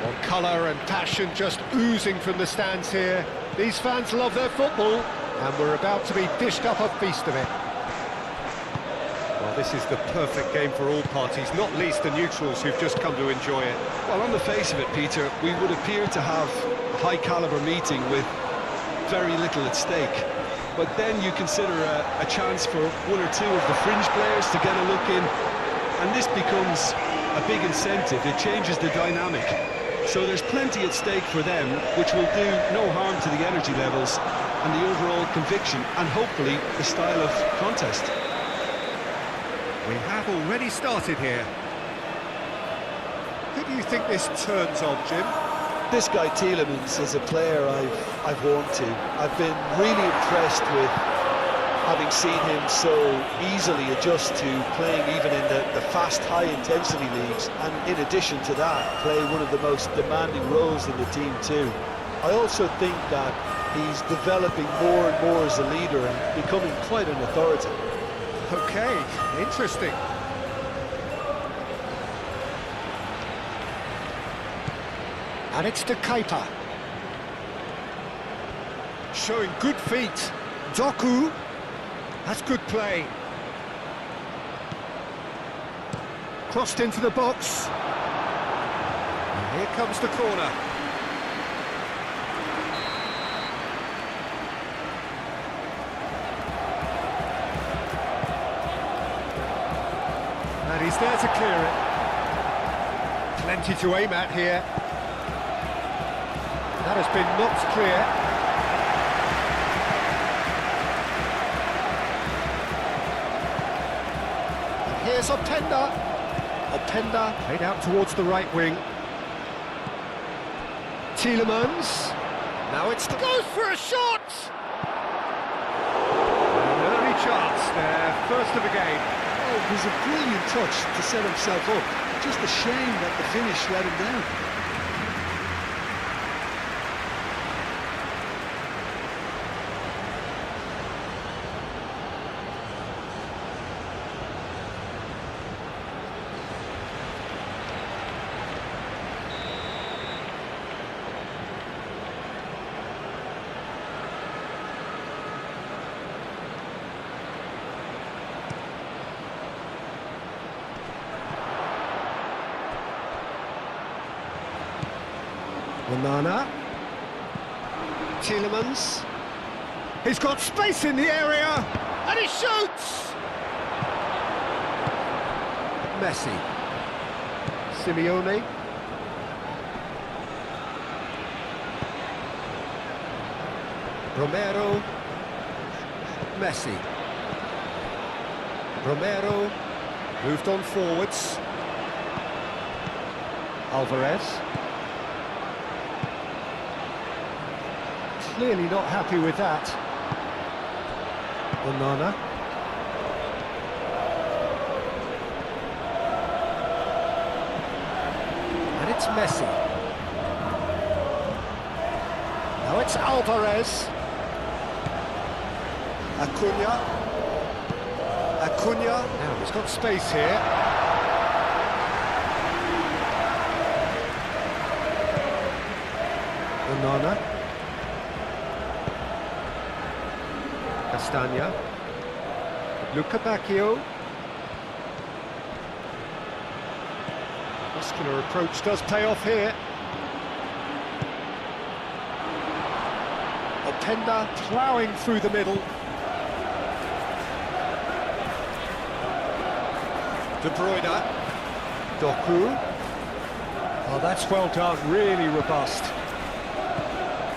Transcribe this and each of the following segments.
Well, colour and passion just oozing from the stands here. These fans love their football, and we're about to be dished up a feast of it. Well, this is the perfect game for all parties, not least the neutrals who've just come to enjoy it. Well, on the face of it, Peter, we would appear to have a high-caliber meeting with very little at stake. But then you consider a chance for one or two of the fringe players to get a look in, and this becomes a big incentive. It changes the dynamic. So there's plenty at stake for them, which will do no harm to the energy levels and the overall conviction, and hopefully the style of contest. We have already started here. Who do you think this turns on, Jim? This guy Tielemans is a player I've warmed to. I've been really impressed with having seen him so easily adjust to playing even in the fast, high-intensity leagues, and in addition to that, play one of the most demanding roles in the team too. I also think that he's developing more and more as a leader and becoming quite an authority. Okay, interesting. And it's to Keita. Showing good feet. Doku. That's good play. Crossed into the box. And here comes the corner. And he's there to clear it. Plenty to aim at here. That has been knocked clear. And here's Openda. Openda played out towards the right wing. Tielemans. Now it's the goes for a shot. An early chance there, first of the game. Oh, it was a brilliant touch to set himself up. Just a shame that the finish let him down. Onana. Tielemans. He's got space in the area, and he shoots! Messi. Simeone. Romero. Messi. Romero. Moved on forwards. Alvarez. Clearly not happy with that. Onana. And it's Messi. Now it's Alvarez. Acuna. Acuna. Now he's got space here. Onana. Castagna. Luca Bacchio. Muscular approach does pay off here. Openda ploughing through the middle. De Bruyne. Doku. Oh, that's well done, really robust.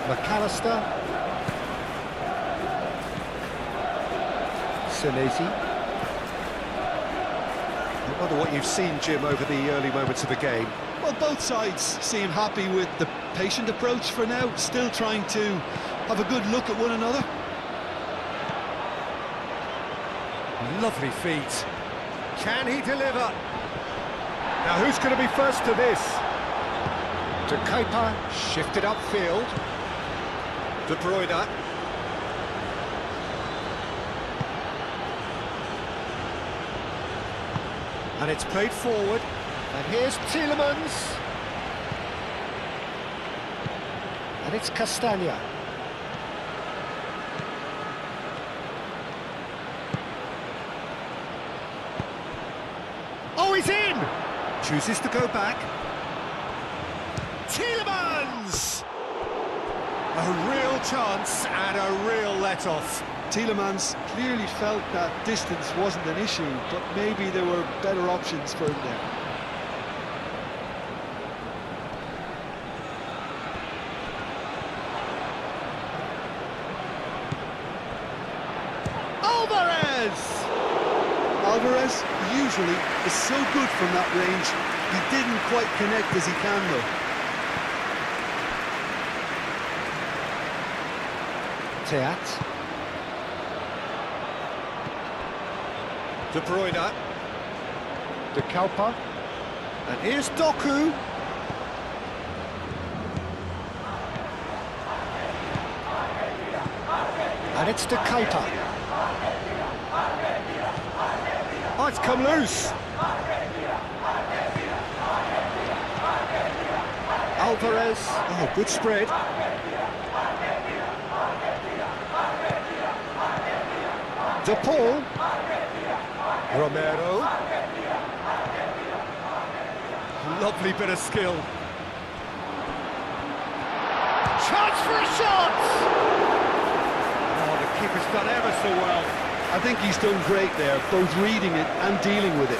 McAllister. Senesi. I wonder what you've seen, Jim, over the early moments of the game. Well, both sides seem happy with the patient approach for now, still trying to have a good look at one another. Lovely feet. Can he deliver? Now who's going to be first to this? To Keita, shifted upfield. De Bruyne. And it's played forward. And here's Tielemans. And it's Castagna. Oh, he's in! Chooses to go back. Tielemans! A real chance and a real let-off. Tielemans clearly felt that distance wasn't an issue, but maybe there were better options for him there. Alvarez usually is so good from that range. He didn't quite connect as he can though. Teat. De Bruyne. De Kalpa. And here's Doku. And it's De Keita. Oh, it's come loose. Alvarez. Oh, good spread. De Paul. Romero. Lovely bit of skill. Chance for a shot! Oh, the keeper's done ever so well. I think he's done great there, both reading it and dealing with it.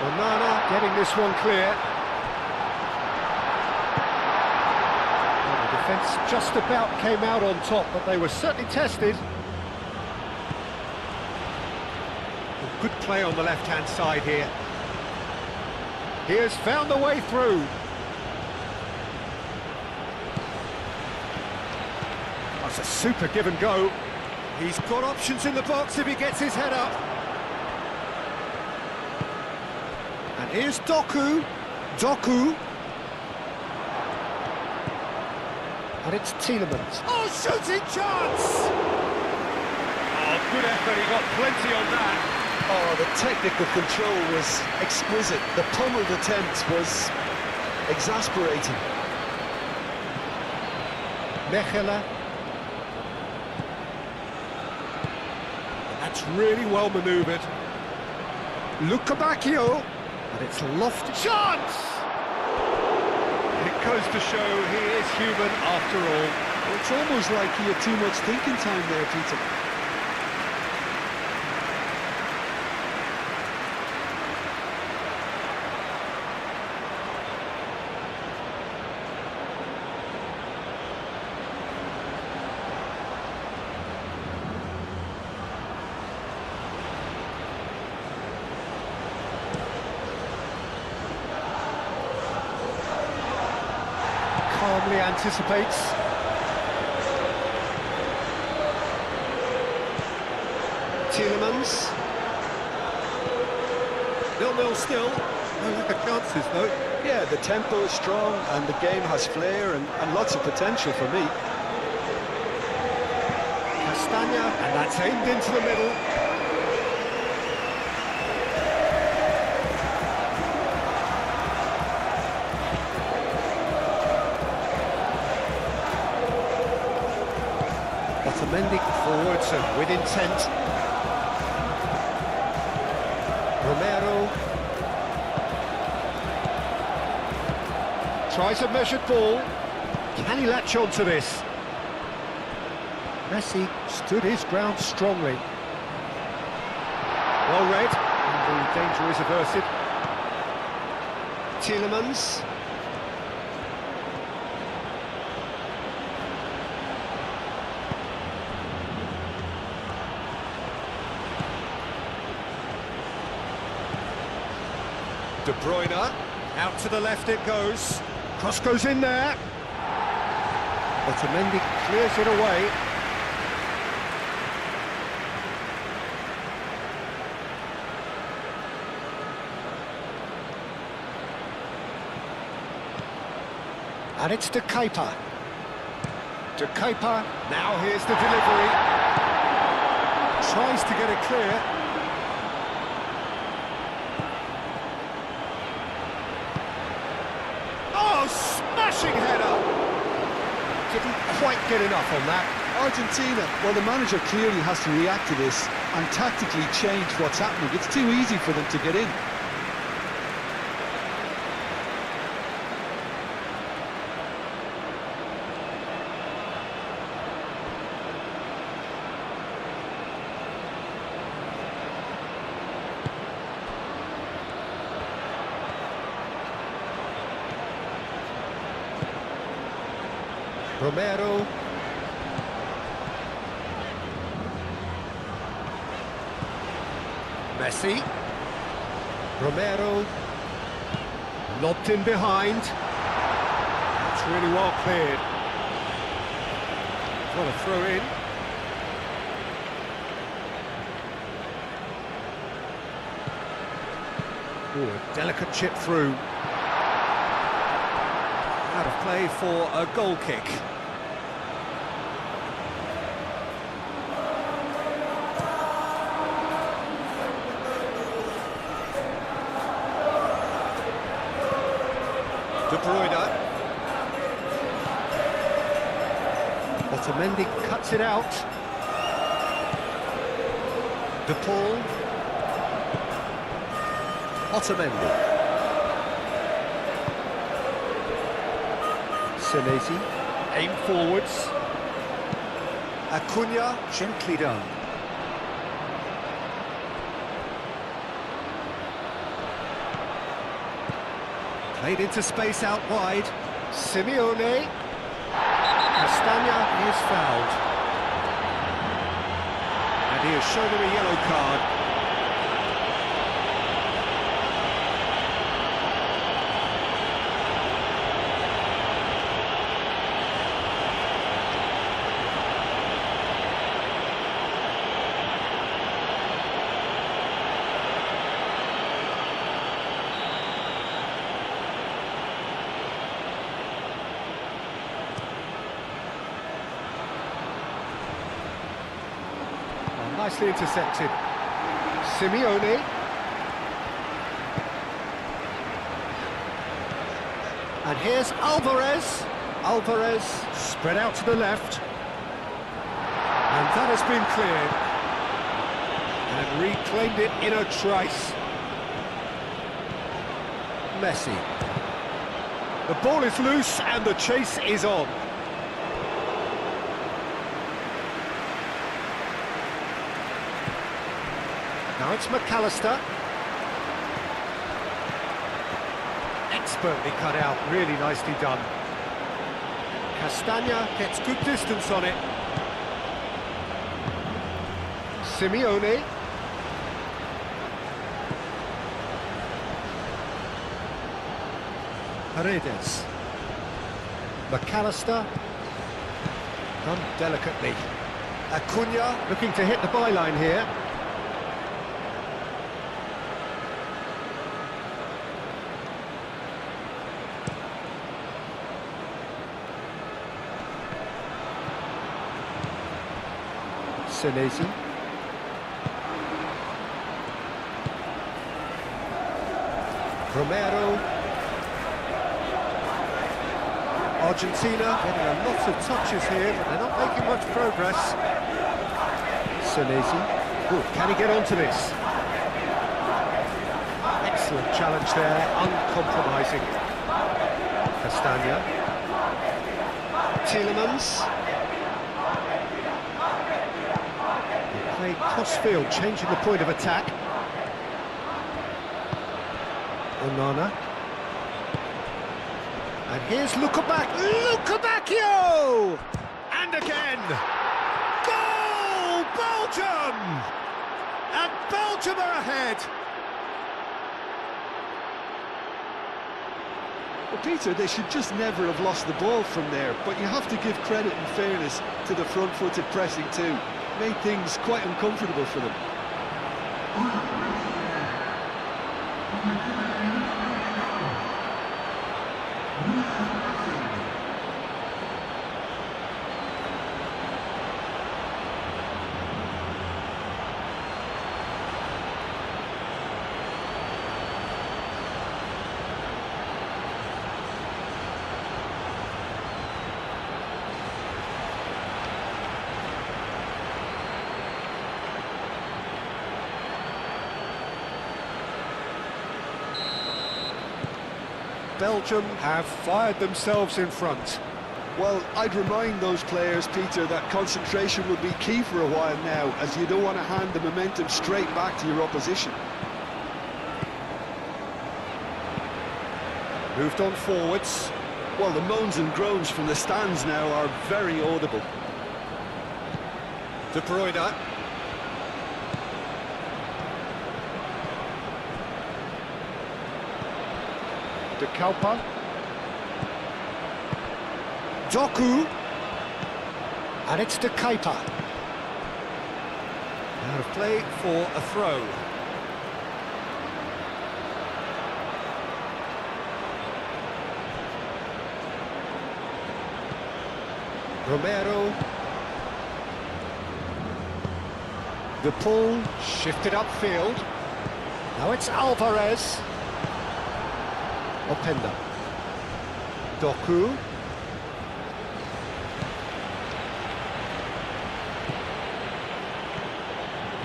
Onana getting this one clear. Well, the defence just about came out on top, but they were certainly tested. A good play on the left-hand side here. He has found the way through. That's a super give and go. He's got options in the box if he gets his head up. And here's Doku. Doku. And it's Tielemans. Oh, shooting chance! Oh, good effort, he got plenty on that. Oh, the technical control was exquisite. The pummeled attempt was exasperating. Mechela. And that's really well manoeuvred. Luca Bacchio. And it's lofted. Chance! It goes to show he is human after all. It's almost like he had too much thinking time there, Peter. Calmly anticipates. Tielemans. 0-0 still. No lack of chances though. Yeah, the tempo is strong and the game has flair and lots of potential for me. Castagna, and that's aimed into the middle. Otamendi forwards and with intent. Romero tries a measured ball. Can he latch on to this? Messi stood his ground strongly. Well read, and the danger is averted. Tielemans. De Bruyne, out to the left it goes. Cross goes in there. Otamendi clears it away. And it's to Kepa. To Kepa, now here's the delivery. Tries to get it clear. Oh, smashing header! Didn't quite get enough on that. Argentina, well, the manager clearly has to react to this and tactically change what's happening. It's too easy for them to get in. Romero. Messi. Romero. Lobbed in behind. It's really well cleared. What a throw in. Ooh, a delicate chip through. Out of play for a goal kick. De Bruyne. Otamendi cuts it out. De Paul. Otamendi. Senesi. Aim forwards. Acuna, gently done. Played into space out wide. Simeone. Castagna is fouled. And he has shown him a yellow card. Nicely intercepted. Simeone. And here's Alvarez. Alvarez spread out to the left. And that has been cleared. And reclaimed it in a trice. Messi. The ball is loose and the chase is on. Now it's McAllister. Expertly cut out, really nicely done. Castagna gets good distance on it. Simeone. Paredes. McAllister. Done delicately. Acuna looking to hit the byline here. Senesi. Romero. Argentina getting a lot of touches here, but they're not making much progress. Senesi. Good, can he get onto this? Excellent challenge there, uncompromising. Castagna. Tielemans. Crossfield changing the point of attack. Onana. And here's Lukebakio! And again! Goal! Belgium! And Belgium are ahead! Well, Peter, they should just never have lost the ball from there, but you have to give credit and fairness to the front-footed pressing too. Made things quite uncomfortable for them. Belgium have fired themselves in front. Well, I'd remind those players, Peter, that concentration will be key for a while now, as you don't want to hand the momentum straight back to your opposition. Moved on forwards. Well, the moans and groans from the stands now are very audible. De Bruyne. De Kalpa. Doku. And it's De Keita. Out of play for a throw. Romero. The pull, shifted upfield. Now it's Alvarez. Openda. Doku.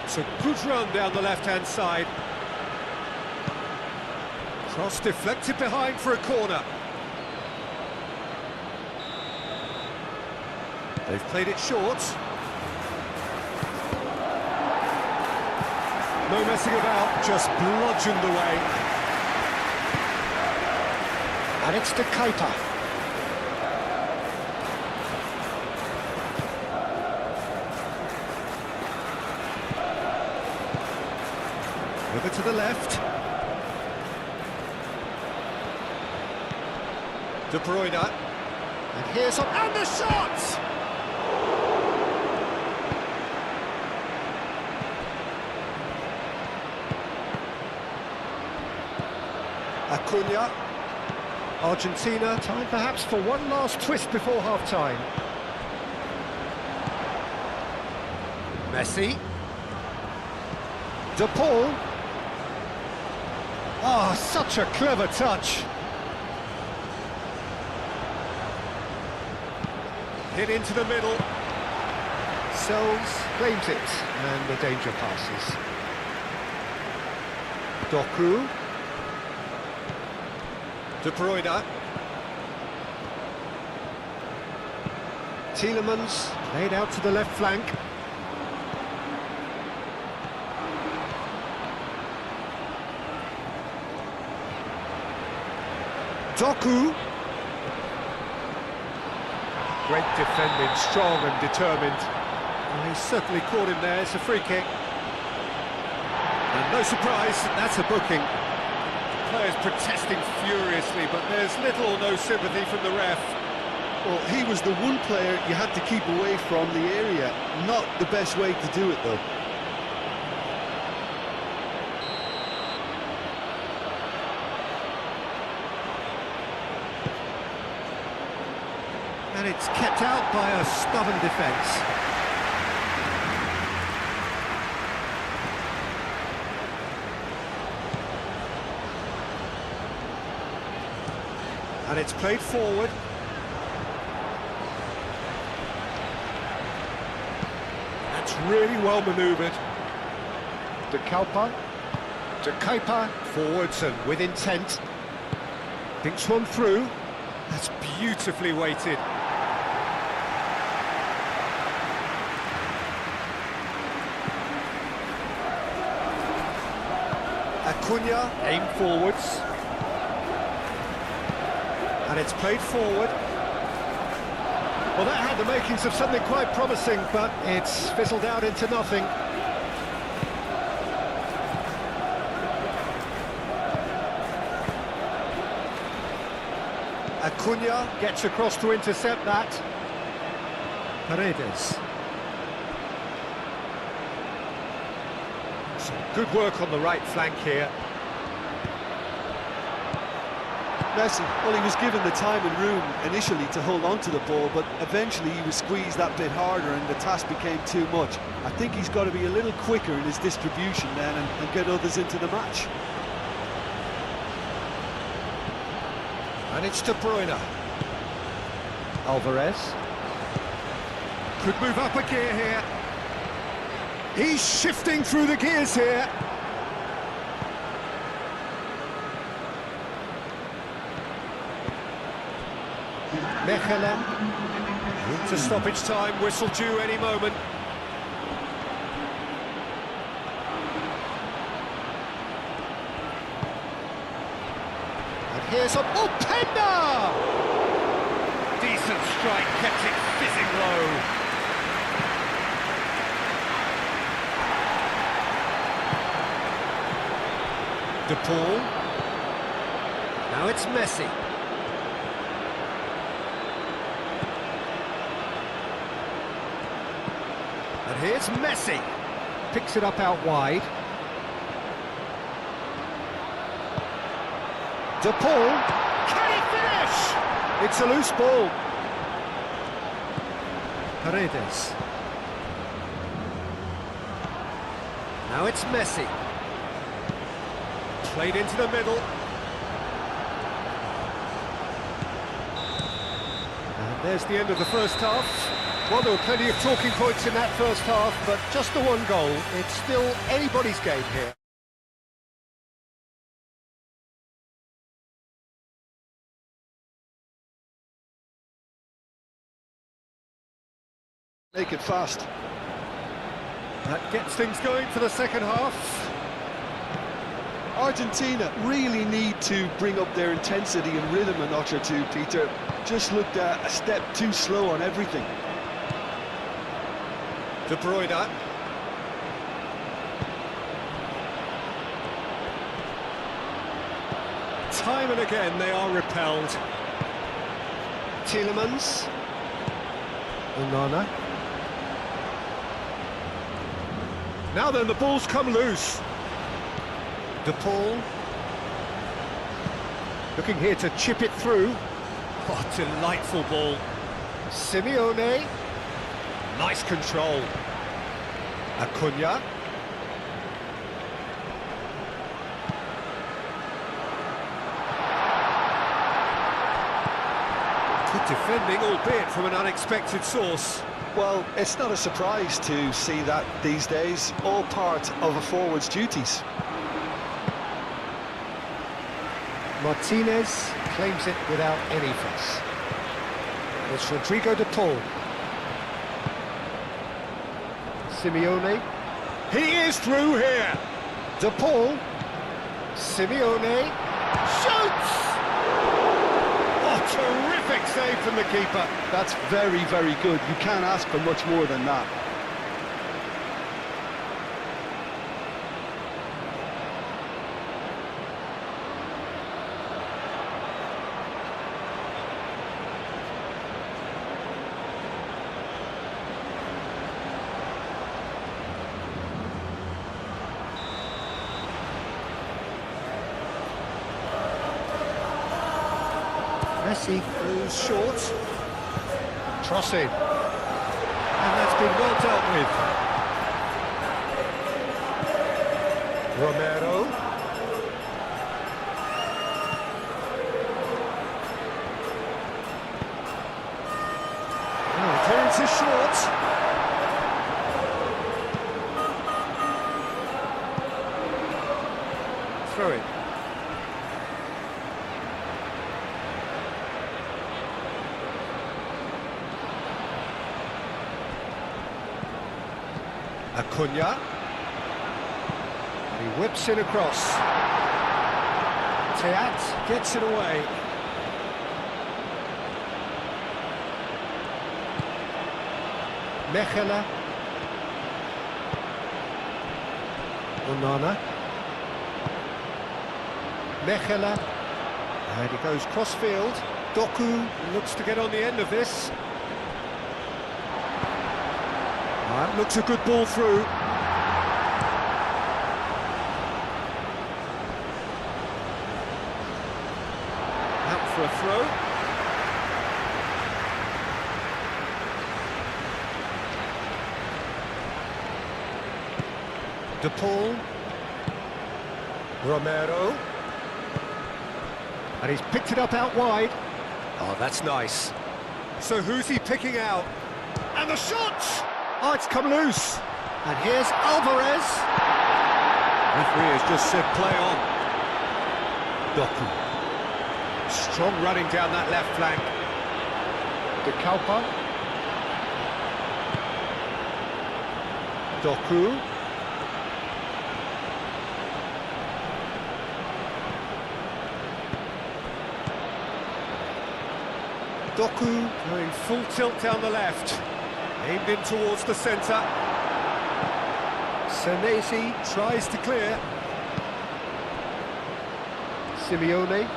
It's a good run down the left-hand side. Cross deflected behind for a corner. They've played it short. No messing about, just bludgeoned away. And it's De Keita. Over to the left. De Bruyne. And here's on, and the shot! Acuna. Argentina, time perhaps for one last twist before half-time. Messi. De Paul. Ah, such a clever touch. Hit into the middle. Sells, claims it, and the danger passes. Doku. De Bruyne. Tielemans laid out to the left flank. Doku. Great defending, strong and determined. Well, he's certainly caught him there, it's a free kick. And no surprise, that's a booking. Players protesting furiously, but there's little or no sympathy from the ref. Well, he was the one player you had to keep away from the area. Not the best way to do it, though. And it's kept out by a stubborn defence. And it's played forward. That's really well manoeuvred. De Kalpa. De Keita. Forwards and with intent. Thinks one through. That's beautifully weighted. Acuna, aim forwards. And it's played forward. Well, that had the makings of something quite promising, but it's fizzled out into nothing. Acuna gets across to intercept that. Paredes. Some good work on the right flank here. Messi, well, he was given the time and room initially to hold on to the ball, but eventually he was squeezed that bit harder and the task became too much. I think he's got to be a little quicker in his distribution then and get others into the match. And it's De Bruyne. Alvarez. Could move up a gear here. He's shifting through the gears here. Mechelen. To stoppage time, whistle due any moment. And here's a... Oh, Penda! Decent strike, kept it fizzing low. De Paul. Now it's Messi. And here's Messi. Picks it up out wide. De Paul. Can he finish? It's a loose ball. Paredes. Now it's Messi. Played into the middle. And there's the end of the first half. Well, there were plenty of talking points in that first half, but just the one goal. It's still anybody's game here. Make it fast. That gets things going for the second half. Argentina really need to bring up their intensity and rhythm a notch or two, Peter. Just looked a step too slow on everything. De Bruyne. Time and again they are repelled. Tielemans. Onana. Now then, the ball's come loose. De Paul. Looking here to chip it through. Oh, delightful ball. Simeone. Nice control. Acuna. Good defending, albeit from an unexpected source. Well, it's not a surprise to see that these days, all part of a forward's duties. Martinez claims it without any fuss. It's Rodrigo De Paul. Simeone. He is through here. De Paul. Simeone. Shoots! Oh, terrific save from the keeper. That's very, very good. You can't ask for much more than that. Messi goes short. Crossing. And that's been well dealt with. Romero. Oh, clearance is short. Throw it. Acuna. He whips it across. Teat gets it away. Mechelen. Onana. Mechelen. And he goes cross-field. Doku looks to get on the end of this. That looks a good ball through. Out for a throw. De Paul. Romero. And he's picked it up out wide. Oh, that's nice. So who's he picking out? And the shot! Oh, it's come loose. And here's Alvarez. Referee has just said play on. Doku. Strong running down that left flank. De Kalpa. Doku. Doku going full tilt down the left. Aimed in towards the centre. Senesi tries to clear. Simeone.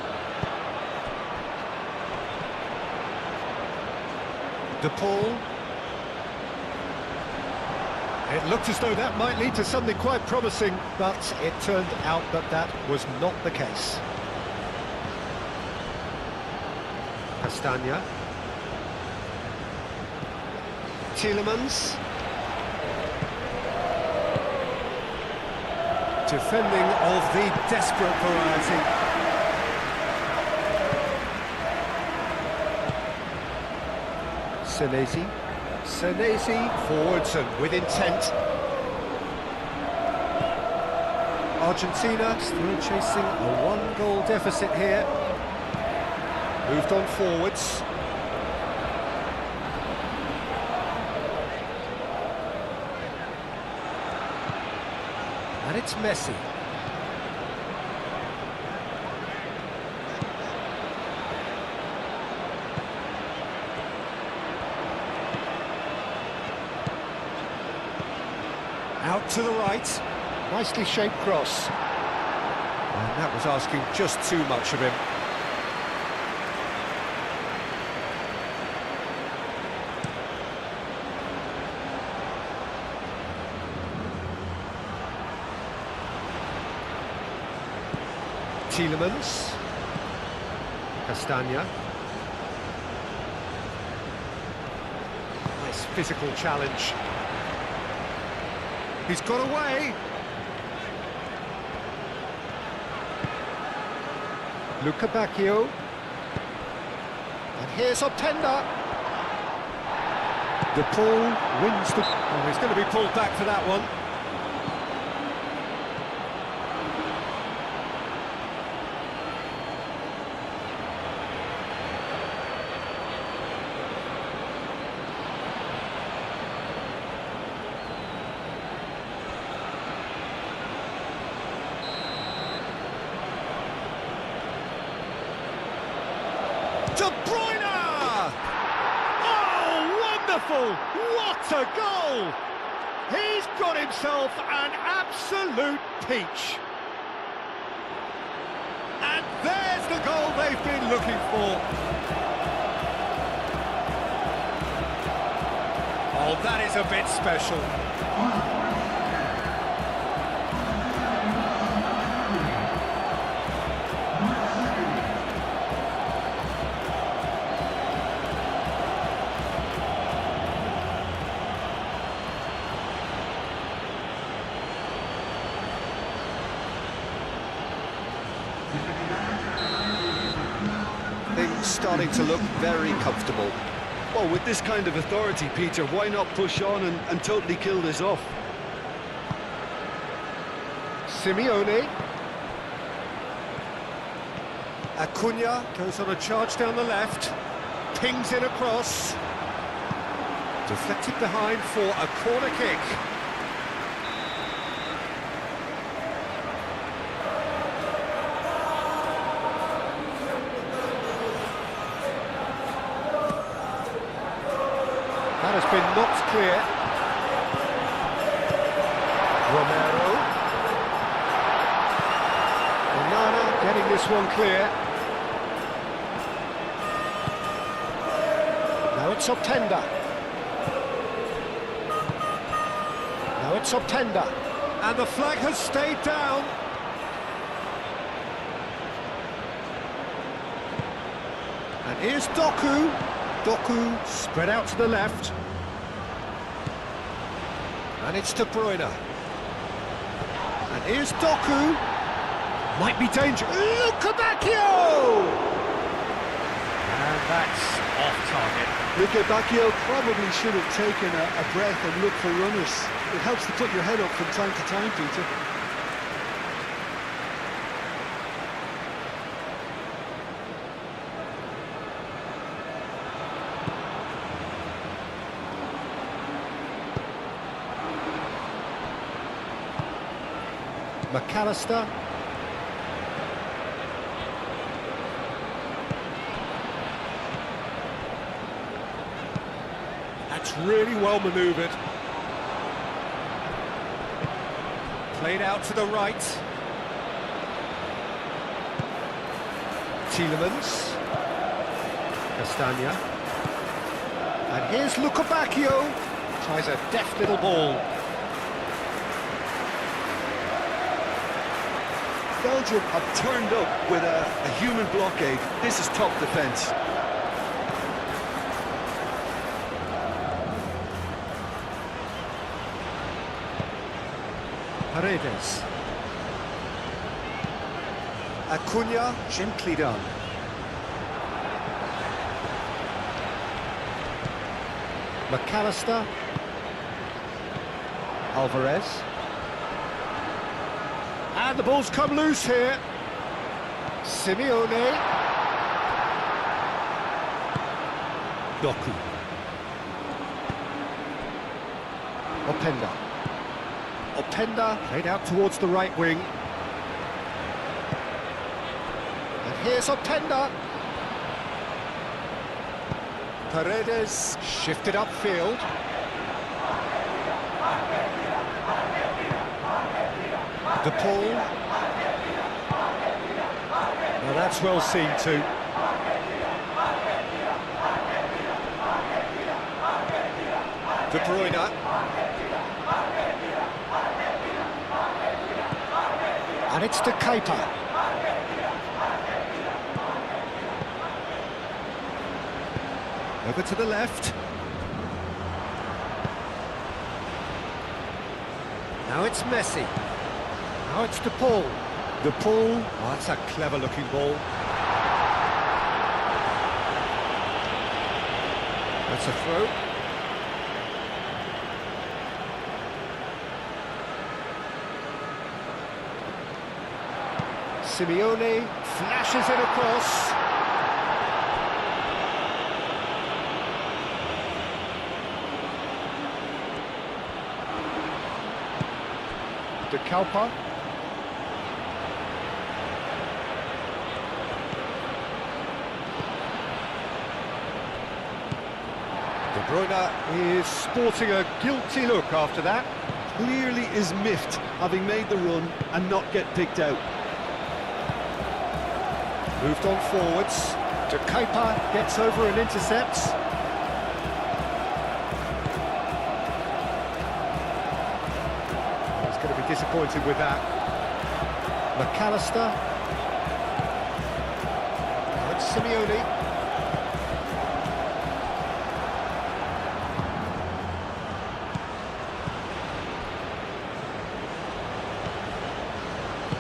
De Paul. It looked as though that might lead to something quite promising, but it turned out that that was not the case. Castagna. Tielemans. Defending of the desperate variety. Senesi. Senesi forwards and with intent. Argentina still chasing a one-goal deficit here. Moved on forwards. And it's Messi. Out to the right. Nicely shaped cross. And that was asking just too much of him. Tielemans. Castagna. Nice physical challenge. He's got away. Luca Bacchio. And here's Optenda. De Paul wins the... Oh, he's going to be pulled back for that one. De Bruyne! Oh, wonderful! What a goal! He's got himself an absolute peach. And there's the goal they've been looking for. Oh, that is a bit special. Things starting to look very comfortable. Well, with this kind of authority, Peter, why not push on and totally kill this off? Simeone. Acuna goes on a charge down the left. Pings in across. Deflected behind for a corner kick. That has been knocked clear. Romero. Onana getting this one clear. Now it's Optenda. Now it's Optenda. And the flag has stayed down. And here's Doku. Doku spread out to the left. And it's De Bruyne. And here's Doku. Might be dangerous. Luca Bacchio! And that's off target. Luca Bacchio probably should have taken a breath and looked for runners. It helps to put your head up from time to time, Peter. McAllister. That's really well manoeuvred. Played out to the right. Tielemans. Castagna. And here's Lukebakio. Tries a deft little ball. Belgium have turned up with a human blockade. This is top defence. Paredes. Acuna, gently done. McAllister. Alvarez. And the ball's come loose here. Simeone. Doku. Openda. Openda played out towards the right wing. And here's Openda. Paredes shifted upfield. De Paul. Now that's well seen too. De Bruyne. And it's to Kepa. Over to the left. Now it's Messi. Now it's De Paul. De Paul. Oh, that's a clever looking ball. That's a throw. Simeone flashes it across. De Kalpa. De Bruyne is sporting a guilty look after that. Clearly is miffed, having made the run and not get picked out. Moved on forwards. De Kepa gets over and intercepts. He's going to be disappointed with that. McAllister. Now it's Simeone.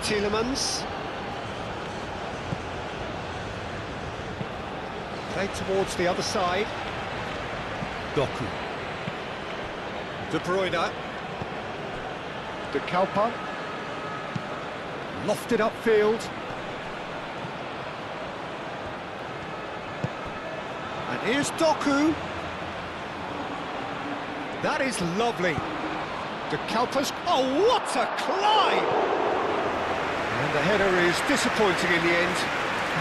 Tielemans. Played towards the other side. Doku. De Bruyne. De Kalpa. Lofted upfield. And here's Doku. That is lovely. De Kalpa's... Oh, what a climb! And the header is disappointing in the end.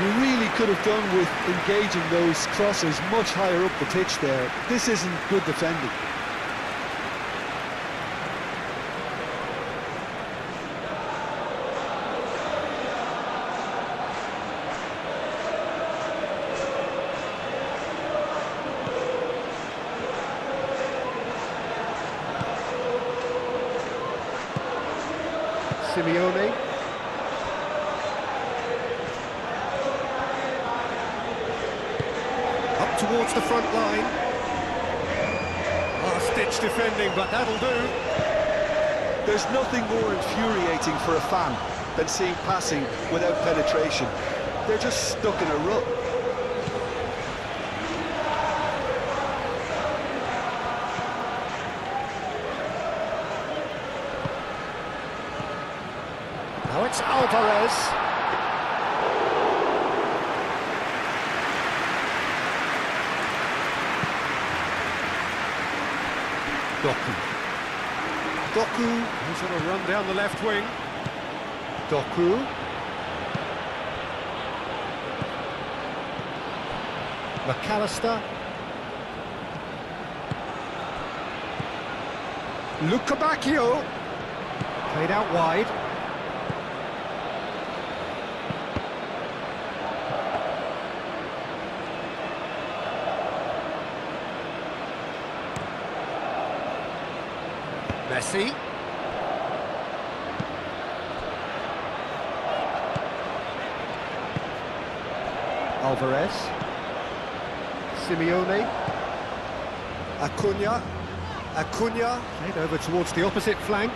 You really could have done with engaging those crosses much higher up the pitch there. This isn't good defending. Simeone. Up towards the front line. Last-ditch defending, but that'll do. There's nothing more infuriating for a fan than seeing passing without penetration. They're just stuck in a rut. Now it's Alvarez. Doku. Doku, who's on a run down the left wing. Doku. McAllister. Lukabakio. Played out wide. Messi. Alvarez. Simeone. Acuna. Played over towards the opposite flank.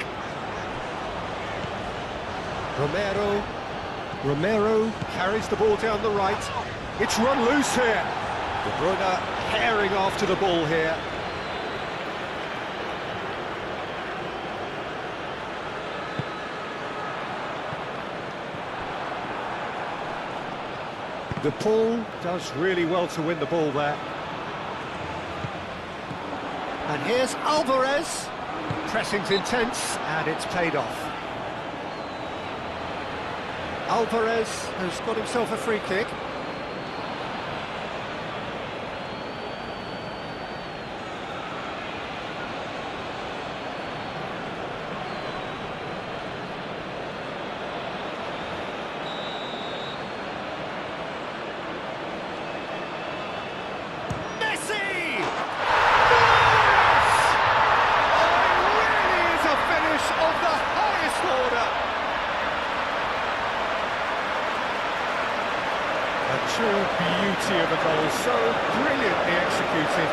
Romero carries the ball down the right. It's run loose here. De Bruyne herring after the ball here. De Paul does really well to win the ball there. And here's Alvarez. Pressing's intense, and it's paid off. Alvarez has got himself a free kick. True beauty of a goal, so brilliantly executed.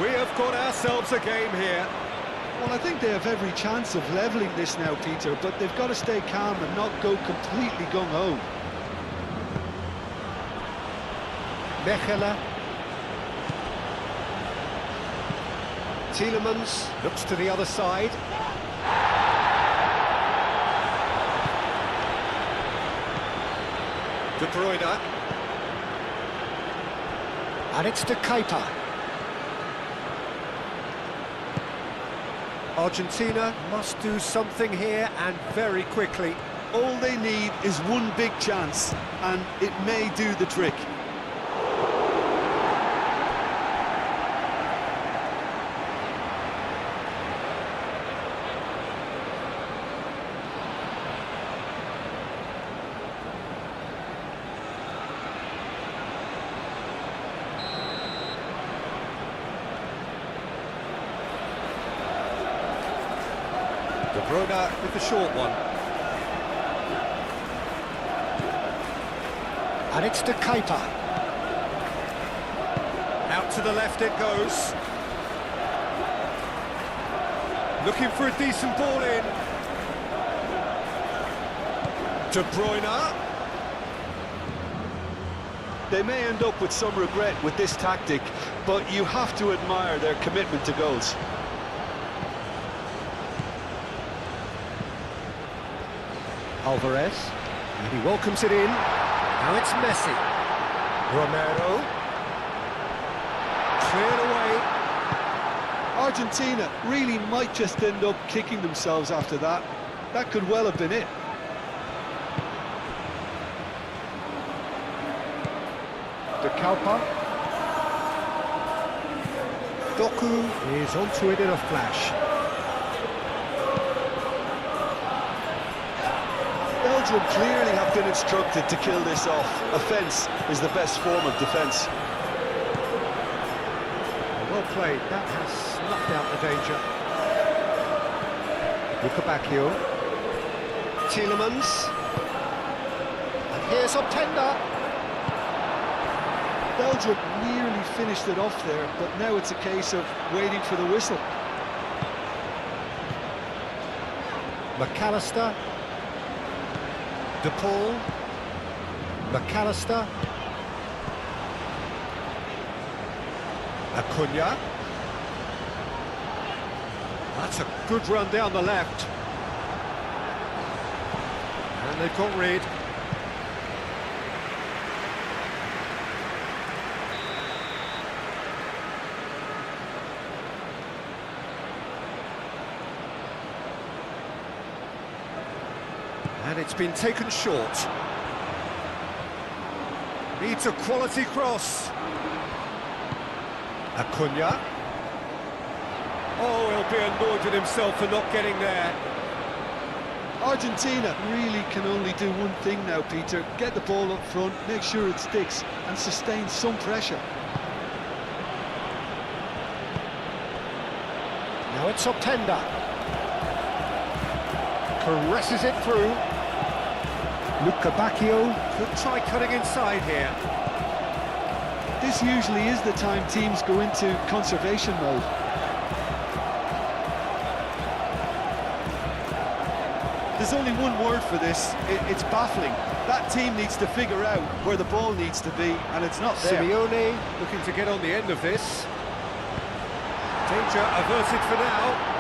We have got ourselves a game here. Well, I think they have every chance of levelling this now, Peter, but they've got to stay calm and not go completely gung-ho. Mechelen. Tielemans looks to the other side. De Bruyne. And it's to Kepa. Argentina must do something here, and very quickly. All they need is one big chance, and it may do the trick. De Bruyne with the short one. And it's to Kepa. Out to the left it goes. Looking for a decent ball in. De Bruyne. They may end up with some regret with this tactic, but you have to admire their commitment to goals. Alvarez, and he welcomes it in. Now it's Messi. Romero. Cleared away. Argentina really might just end up kicking themselves after that. That could well have been it. De Kepa. Doku is onto it in a flash. Belgium clearly have been instructed to kill this off. Offence is the best form of defence. Well played, that has snuffed out the danger. Lukabakio. Tielemans. And here's Openda. Belgium nearly finished it off there, but now it's a case of waiting for the whistle. McAllister. De Paul. McAllister. Acuna. That's a good run down the left. And they've got rid. And it's been taken short. Needs a quality cross. Acuna. Oh, he'll be annoyed with himself for not getting there. Argentina really can only do one thing now, Peter. Get the ball up front, make sure it sticks, and sustain some pressure. Now it's Optenda. Caresses it through. Luca Bacchio could try cutting inside here. This usually is the time teams go into conservation mode. There's only one word for this, it's baffling. That team needs to figure out where the ball needs to be, and it's not there. Simeone looking to get on the end of this. Danger averted for now.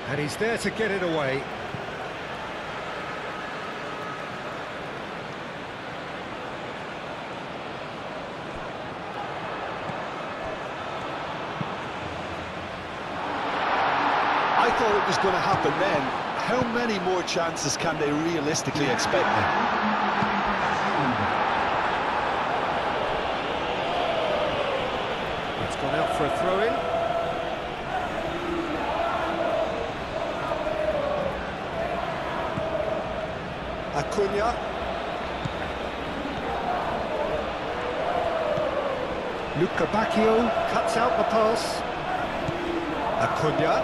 And he's there to get it away. I thought it was going to happen then. How many more chances can they realistically expect now? It's gone out for a throw-in. Acuna. Luca Bacchio cuts out the pass. Acuna.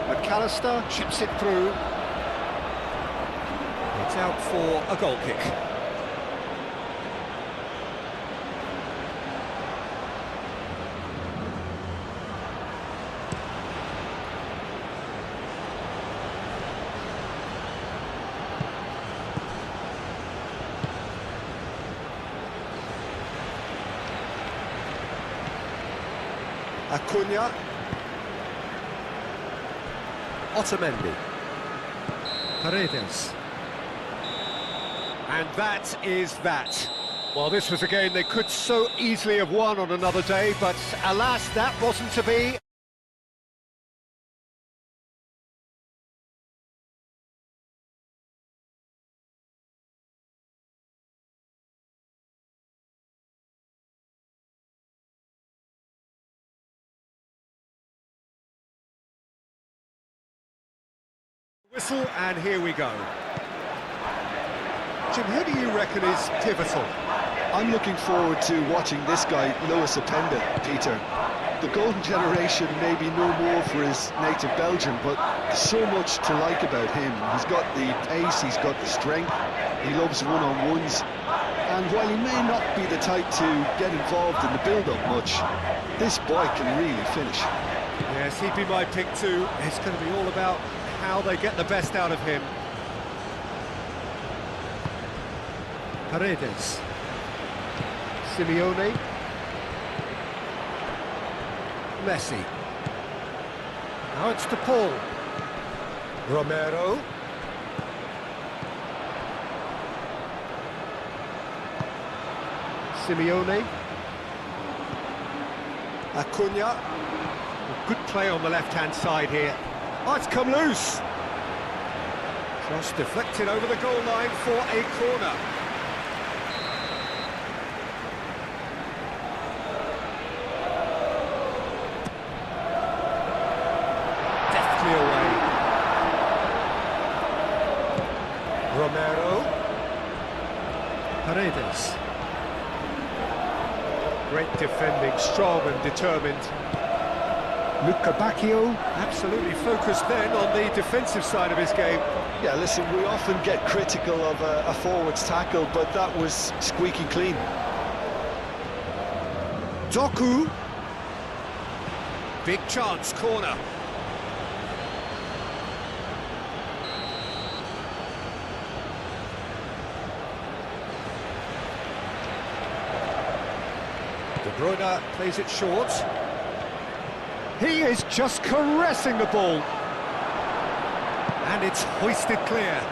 McAllister chips it through. It's out for a goal kick. Acuna. Otamendi. Paredes. And that is that. Well, this was a game they could so easily have won on another day, but alas, that wasn't to be. Whistle, and here we go. Jim, who do you reckon is pivotal? I'm looking forward to watching this guy, Lewis Openda, Peter. The golden generation may be no more for his native Belgium, but there's so much to like about him. He's got the pace, he's got the strength, he loves one-on-ones, and while he may not be the type to get involved in the build-up much, this boy can really finish. Yes, he'd be my pick too. It's going to be all about how they get the best out of him. Paredes. Simeone. Messi. Now it's to Paul. Romero. Simeone. Acuna. Good play on the left-hand side here. Oh, it's come loose. Cross deflected over the goal line for a corner. Deftly away. Romero. Paredes. Great defending, strong and determined. Luca Bacchio, absolutely focused then on the defensive side of his game. Yeah, listen, we often get critical of a forward's tackle, but that was squeaky clean. Doku. Big chance, corner. Bruyne plays it short. He is just caressing the ball. And it's hoisted clear.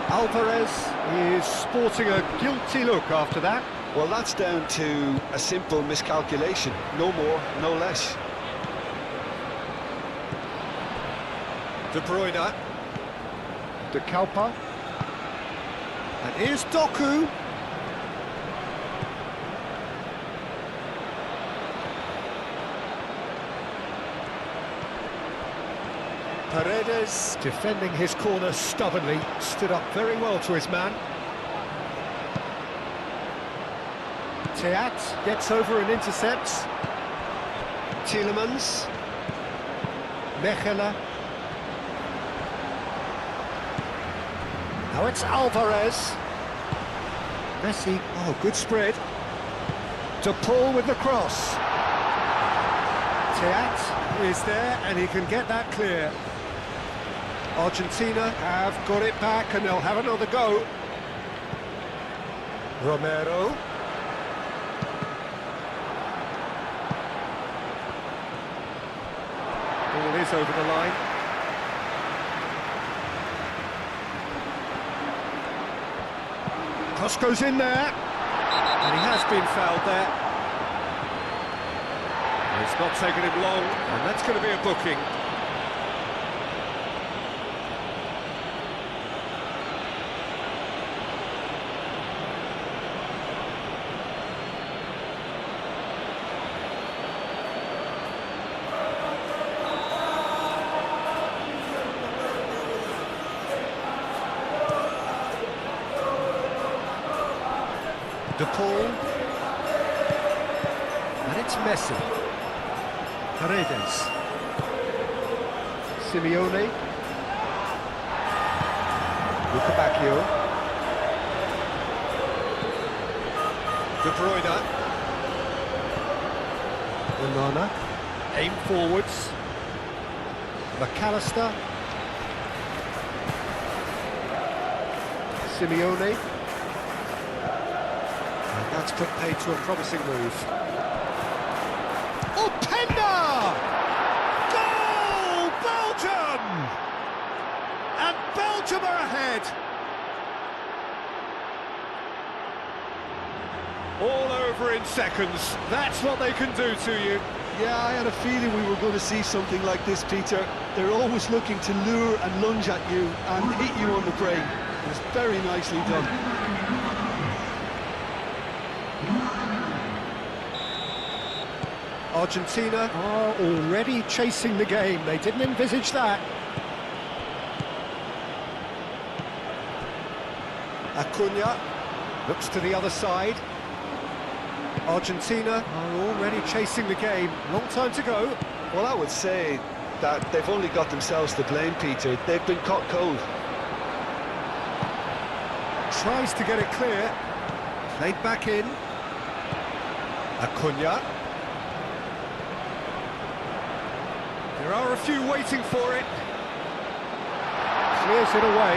Alvarez is sporting a guilty look after that. Well, that's down to a simple miscalculation. No more, no less. De Bruyne. De Kalpa. And here's Doku. Paredes, defending his corner stubbornly, stood up very well to his man. Teat gets over and intercepts. Tielemans. Mechela. Now it's Alvarez. Messi, oh, good spread. To Paul with the cross. Teat is there and he can get that clear. Argentina have got it back and they'll have another go. Romero. Ball is over the line. Cross goes in there. And he has been fouled there. It's not taken him long, and that's going to be a booking. De Paul. And it's Messi. Paredes. Simeone. Lucabacchio. De Bruyne. Onana. Aim forwards. McAllister. Simeone. And that's put paid to a promising move. Oh, Penda! Goal! Belgium! And Belgium are ahead. All over in seconds. That's what they can do to you. Yeah, I had a feeling we were going to see something like this, Peter. They're always looking to lure and lunge at you and hit you on the brain. It was very nicely done. Argentina are already chasing the game. They didn't envisage that. Acuna looks to the other side. Argentina are already chasing the game. Long time to go. Well, I would say that they've only got themselves to blame, Peter. They've been caught cold. Tries to get it clear. Played back in. Acuna. There are a few waiting for it. Clears it away.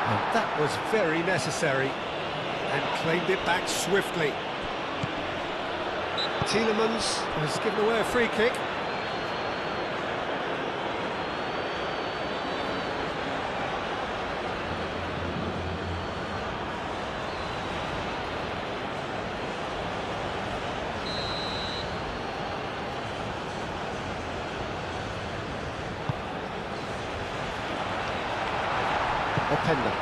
And that was very necessary. And claimed it back swiftly. Tielemans has given away a free kick. Openda.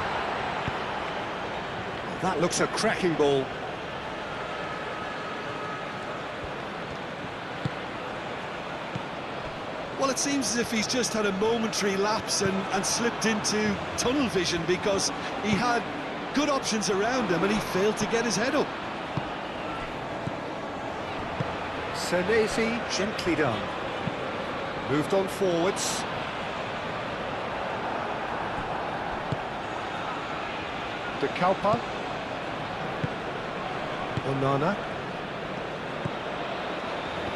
That looks a cracking ball. Well, it seems as if he's just had a momentary lapse and slipped into tunnel vision because he had good options around him and he failed to get his head up. Senesi, gently done. Moved on forwards. De Kalpa. Onana.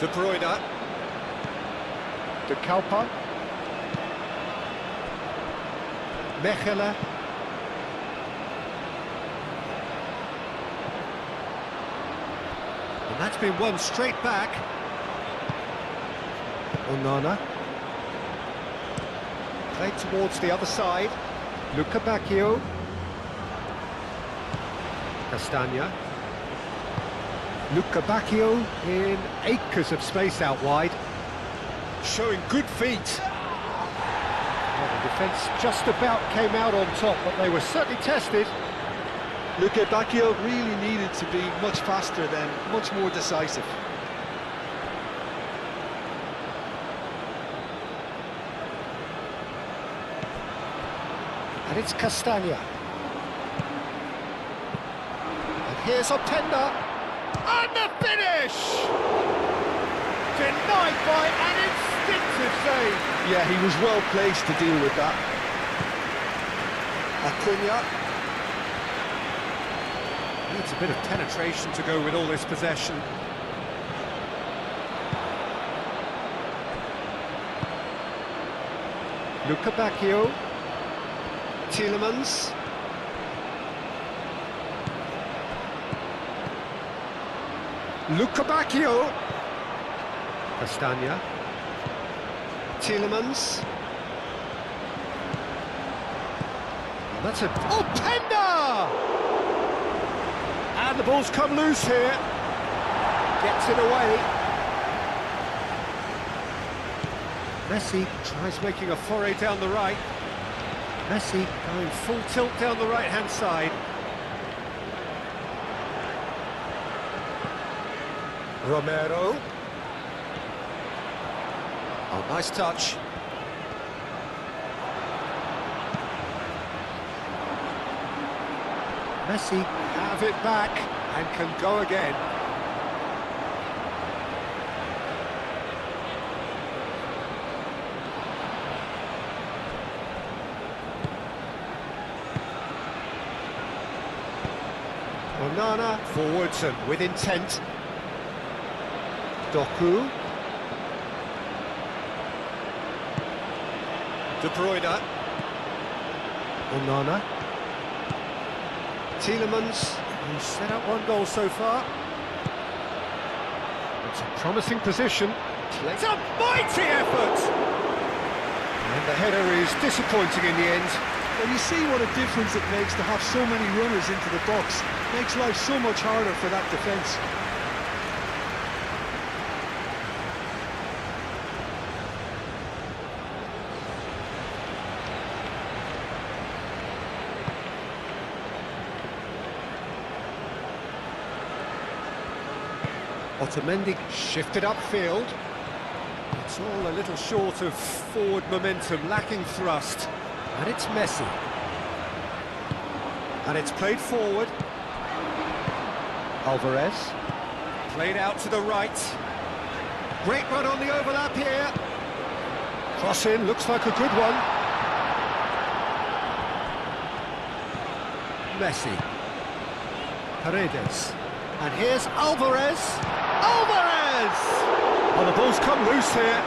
De Bruyne. De Kalpa. Mechelen. And that's been won straight back. Onana. Played towards the other side. Luca Bacchio. Castagna. Luca Bacchio in acres of space out wide. Showing good feet. Well, the defence just about came out on top, but they were certainly tested. Luca Bacchio really needed to be much faster then, much more decisive. And it's Castagna. And here's Openda. And the finish! Denied by an instinctive save. Yeah, he was well placed to deal with that. Acuna. Needs a bit of penetration to go with all this possession. Luca Bacchio. Tielemans. Luca Bacchio. Castagna. Tielemans. That's a... Oh, Penda! And the ball's come loose here. Gets it away. Messi tries making a foray down the right. Messi going full tilt down the right-hand side. Romero. Oh, nice touch. Messi have it back and can go again. Onana forwards and with intent. Doku. De Bruyne. Onana. Tielemans, who's set up one goal so far. It's a promising position. It's a mighty effort! And the header is disappointing in the end. Well, you see what a difference it makes to have so many runners into the box. Makes life so much harder for that defence. Otamendi shifted upfield. It's all a little short of forward momentum, lacking thrust. And it's Messi. And it's played forward. Alvarez. Played out to the right. Great run on the overlap here. Cross in, looks like a good one. Messi. Paredes. And here's Alvarez. Alvarez! Oh, the ball's come loose here.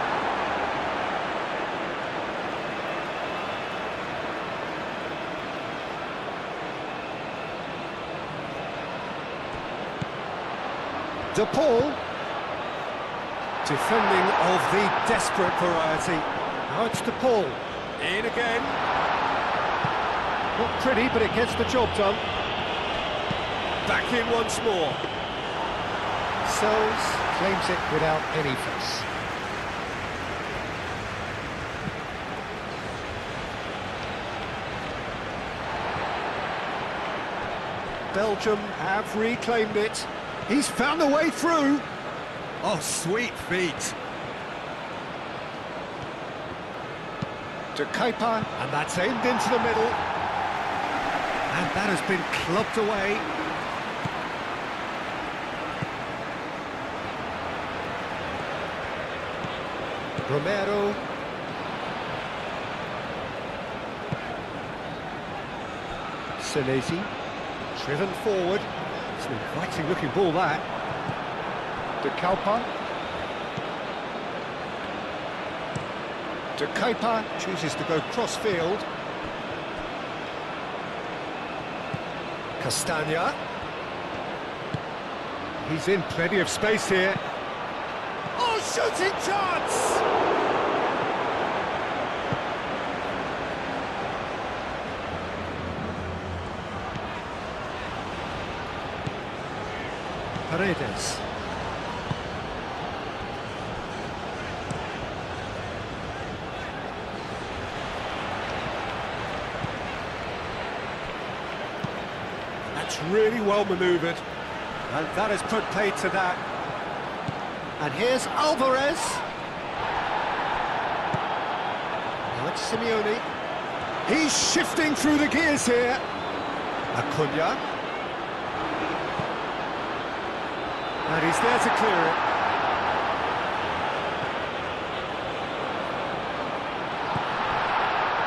De Paul. Defending of the desperate variety. Now it's De Paul. In again. Not pretty, but it gets the job done. Back in once more. Sells, claims it without any fuss. Belgium have reclaimed it. He's found the way through. Oh, sweet feet. To Kepa, and that's aimed into the middle. And that has been clubbed away. Romero. Senesi. Driven forward. It's an inviting looking ball, that. De Kepa. De Kepa chooses to go cross field. Castagna. He's in plenty of space here. Oh, shooting chance! Paredes. That's really well manoeuvred, and that has put paid to that. And here's Alvarez. Now it's Simeone. He's shifting through the gears here. Acuna. And he's there to clear it.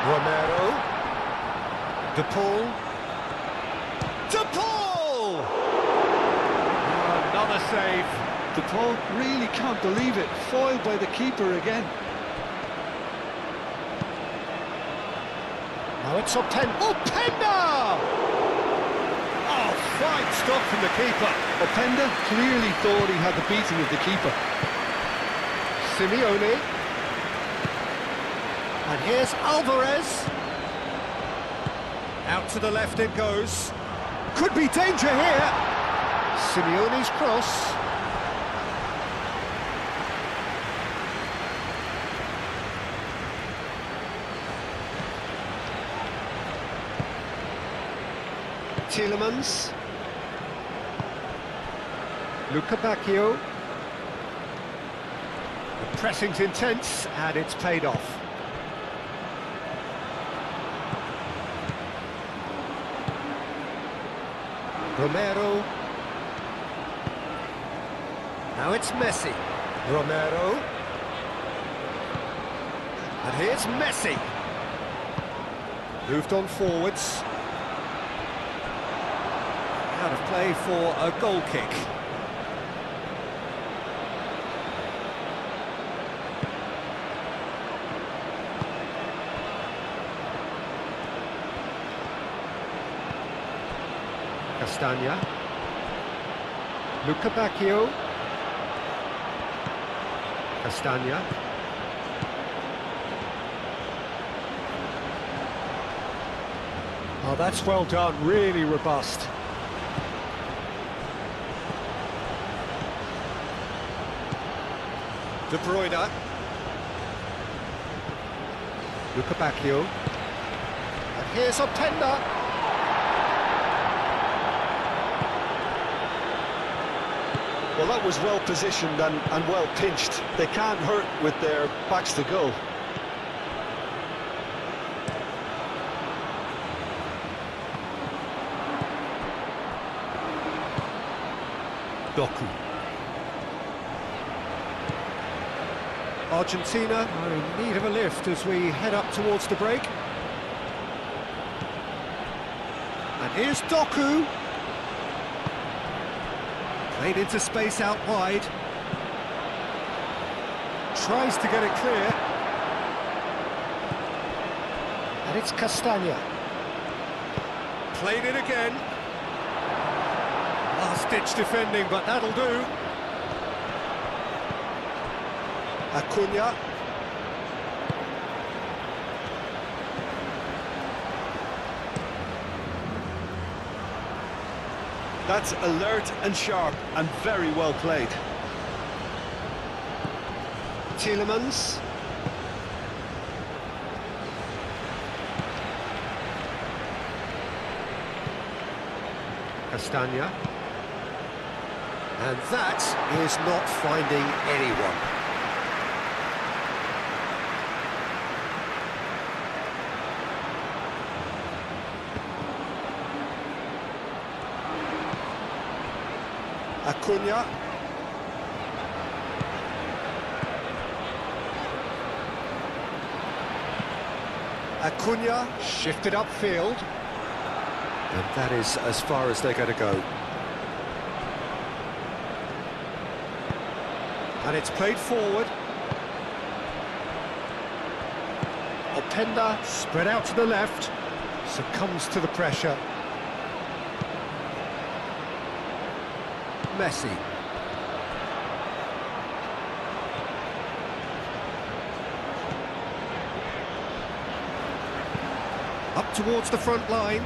Romero. De Paul. De Paul! Oh, another save. De Paul really can't believe it, foiled by the keeper again. Now it's Openda! Oh, fine stop from the keeper. Openda clearly thought he had the beating of the keeper. Simeone. And here's Alvarez. Out to the left it goes. Could be danger here. Simeone's cross. Tielemans. Luca Bacchio. The pressing's intense and it's paid off. Romero. Now it's Messi. Romero. And here's Messi. Moved on forwards. Out of play for a goal kick. Castagna. Luca Bacchio. Castagna. Oh, that's well done, really robust. De Bruyne. Luca Bacchio. And here's Openda. Well, that was well positioned and well pinched. They can't hurt with their backs to goal. Doku. Argentina are in need of a lift as we head up towards the break. And here's Doku. Played into space out wide. Tries to get it clear. And it's Castagna. Played it again. Last-ditch defending, but that'll do. Acuna. That's alert and sharp and very well played. Tielemans. Castagna. And that is not finding anyone. Acuna. Acuna shifted upfield. And that is as far as they're going to go. And it's played forward. Openda spread out to the left. Succumbs to the pressure. Messi. Up towards the front line.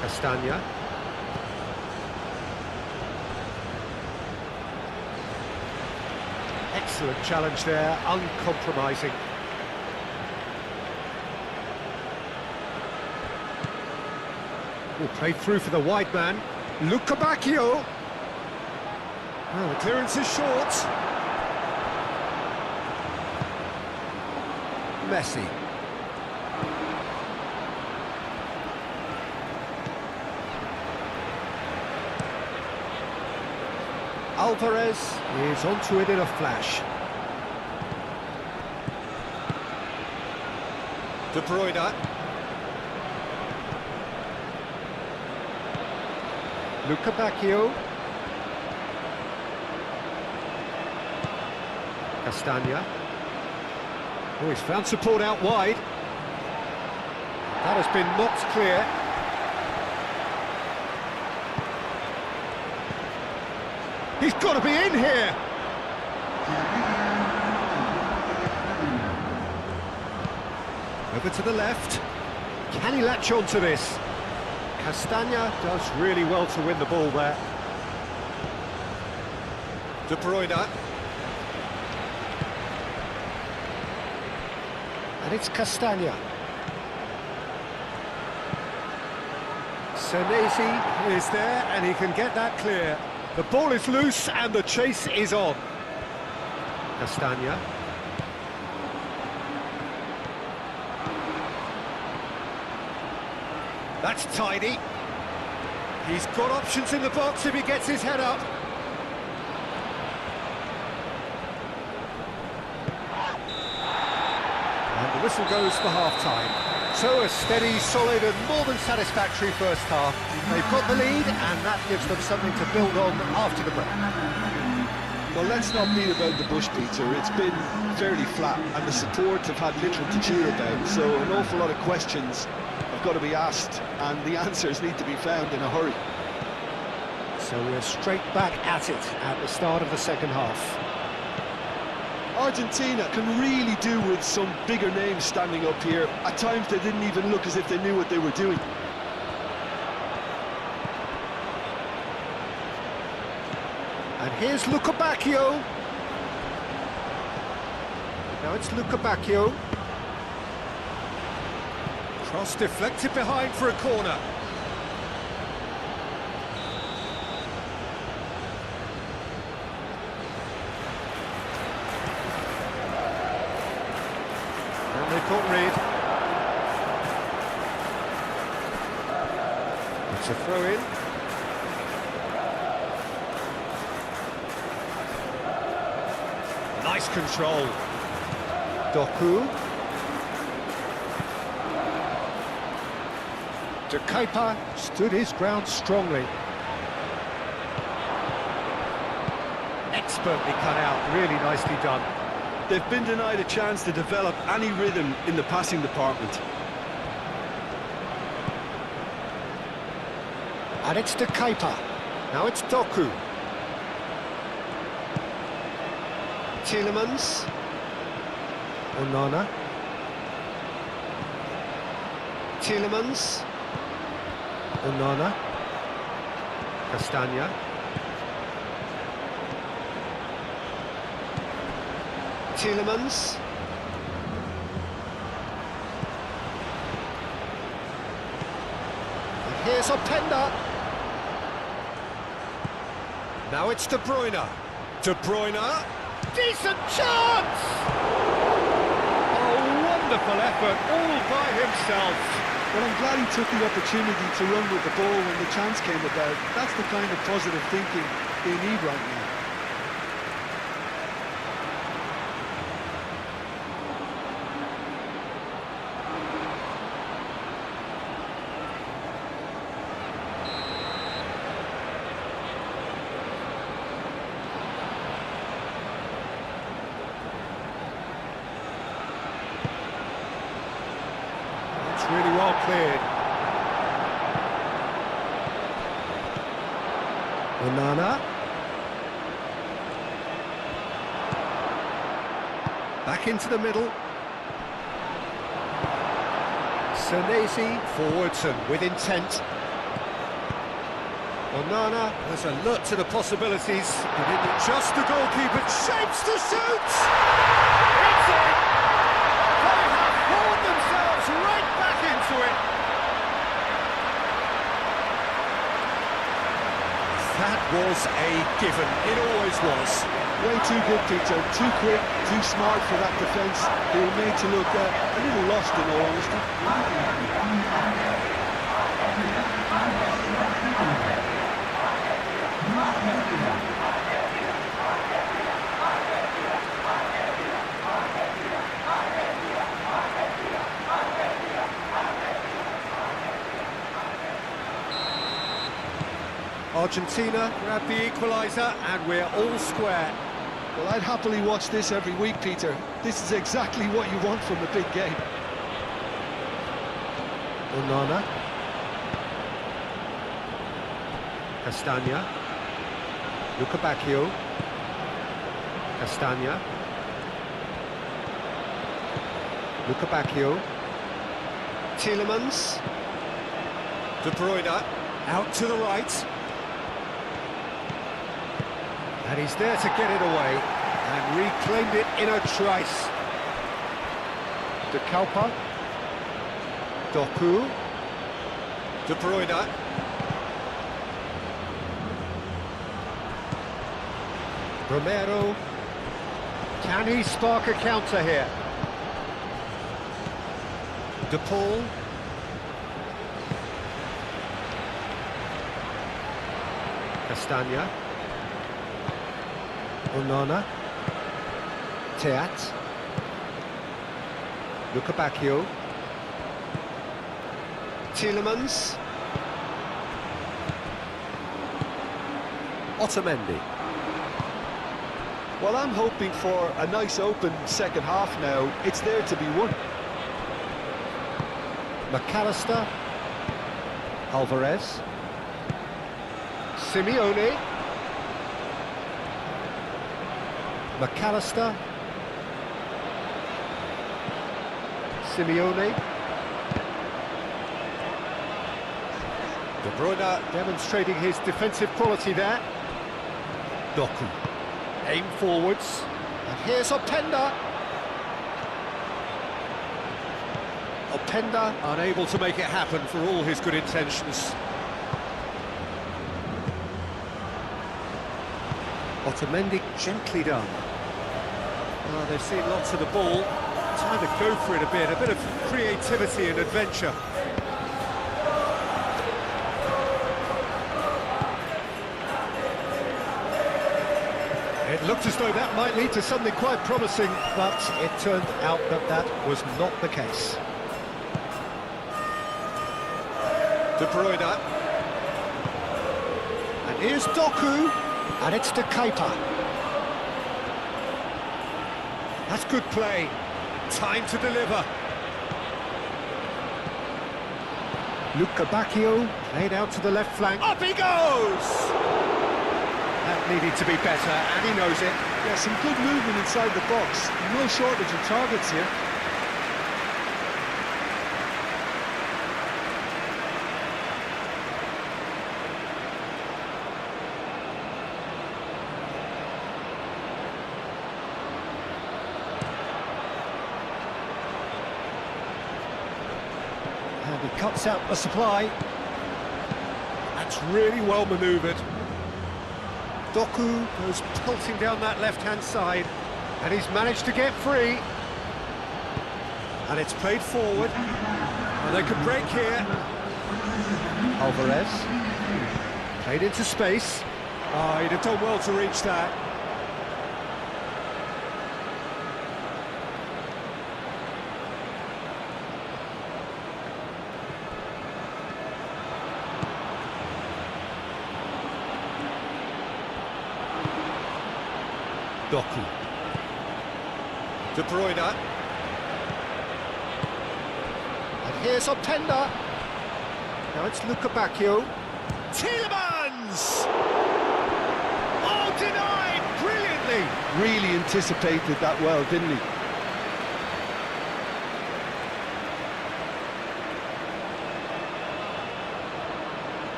Castagna. Excellent challenge there, uncompromising. Will play through for the wide man. Luca Bacchio. Oh, the clearance is short. Messi. Alvarez is onto it in a flash. De Bruyne. Luca Bacchio. Castagna. Oh, he's found support out wide. That has been knocked clear. He's got to be in here! Over to the left. Can he latch on to this? Castagna does really well to win the ball there. De Bruyne. And it's Castagna. Senesi is there and he can get that clear. The ball is loose and the chase is on. Castagna. That's tidy. He's got options in the box if he gets his head up. And the whistle goes for half-time. So a steady, solid and more than satisfactory first half. They've got the lead and that gives them something to build on after the break. Well, let's not beat about the bush, Peter. It's been fairly flat and the support have had little to cheer about, so an awful lot of questions have got to be asked and the answers need to be found in a hurry. So we're straight back at it at the start of the second half. Argentina can really do with some bigger names standing up here. At times they didn't even look as if they knew what they were doing. And here's Luca Bacchio. Now it's Luca Bacchio. Cross deflected behind for a corner. And they caught Reed. It's a throw-in. Nice control. Doku. De Kuyper stood his ground strongly. Expertly cut out, really nicely done. They've been denied a chance to develop any rhythm in the passing department. And it's De Kuyper. Now it's Doku. Tielemans. Onana. Tielemans. Onana. Castagna. Tielemans. And here's Openda. Now it's De Bruyne. De Bruyne. Decent chance! Oh, wonderful effort, all by himself. Well, I'm glad he took the opportunity to run with the ball when the chance came about. That's the kind of positive thinking they need right now. really well cleared. Onana. Back into the middle. Senesi forwards and with intent. Onana has alert to the possibilities, but it just the goalkeeper shapes to shoot! It's in! They have poured themselves right back into it! That was a given, it always was. Way too good, Peter. Too quick, too smart for that defence. They were made to look a little lost in all honesty. Argentina grab the equaliser and we're all square. Well, I'd happily watch this every week, Peter. This is exactly what you want from a big game. Onana. Castagna. Luca Bacchio. Castagna. Luca Bacchio. Tielemans. De Bruyne. Out to the right. And he's there to get it away, and reclaimed it in a trice. De Kalpa. Doku. De Bruyne. Romero. Can he spark a counter here? De Paul. Castagna. Onana. Teat. Luca Bacchio. Tielemans. Otamendi. Well, I'm hoping for a nice open second half now. It's there to be won. McAllister. Alvarez. Simeone. McAllister. Simeone. De Bruyne demonstrating his defensive quality there. Doku. Aim forwards. And here's Openda. Openda unable to make it happen for all his good intentions. Otamendi gently done. Well, they've seen lots of the ball. Time to go for it a bit of creativity and adventure. It looked as though that might lead to something quite promising, but it turned out that that was not the case. De Bruyne. And here's Doku. And it's to Kepa. That's good play. Time to deliver. Luca Bacchio played out to the left flank. Up he goes! That needed to be better, and he knows it. Yeah, some good movement inside the box. No shortage of targets here. And he cuts out the supply. That's really well manoeuvred. Doku goes pelting down that left-hand side, and he's managed to get free. And it's played forward, and they could break here. Alvarez, played into space. Oh, he'd have done well to reach that. Doku. De Bruyne. And here's Openda. Now it's Luca Bacchio. Tielemans! Oh, denied brilliantly! Really anticipated that well, didn't he?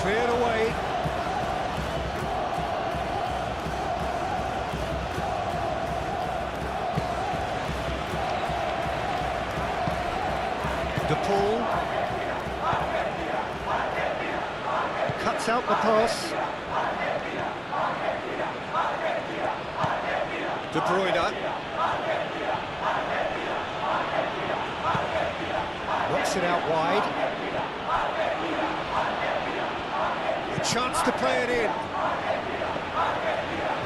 Cleared away. De Paul. Cuts out the pass. De Bruyne. Knocks it out wide. Chance to play it in.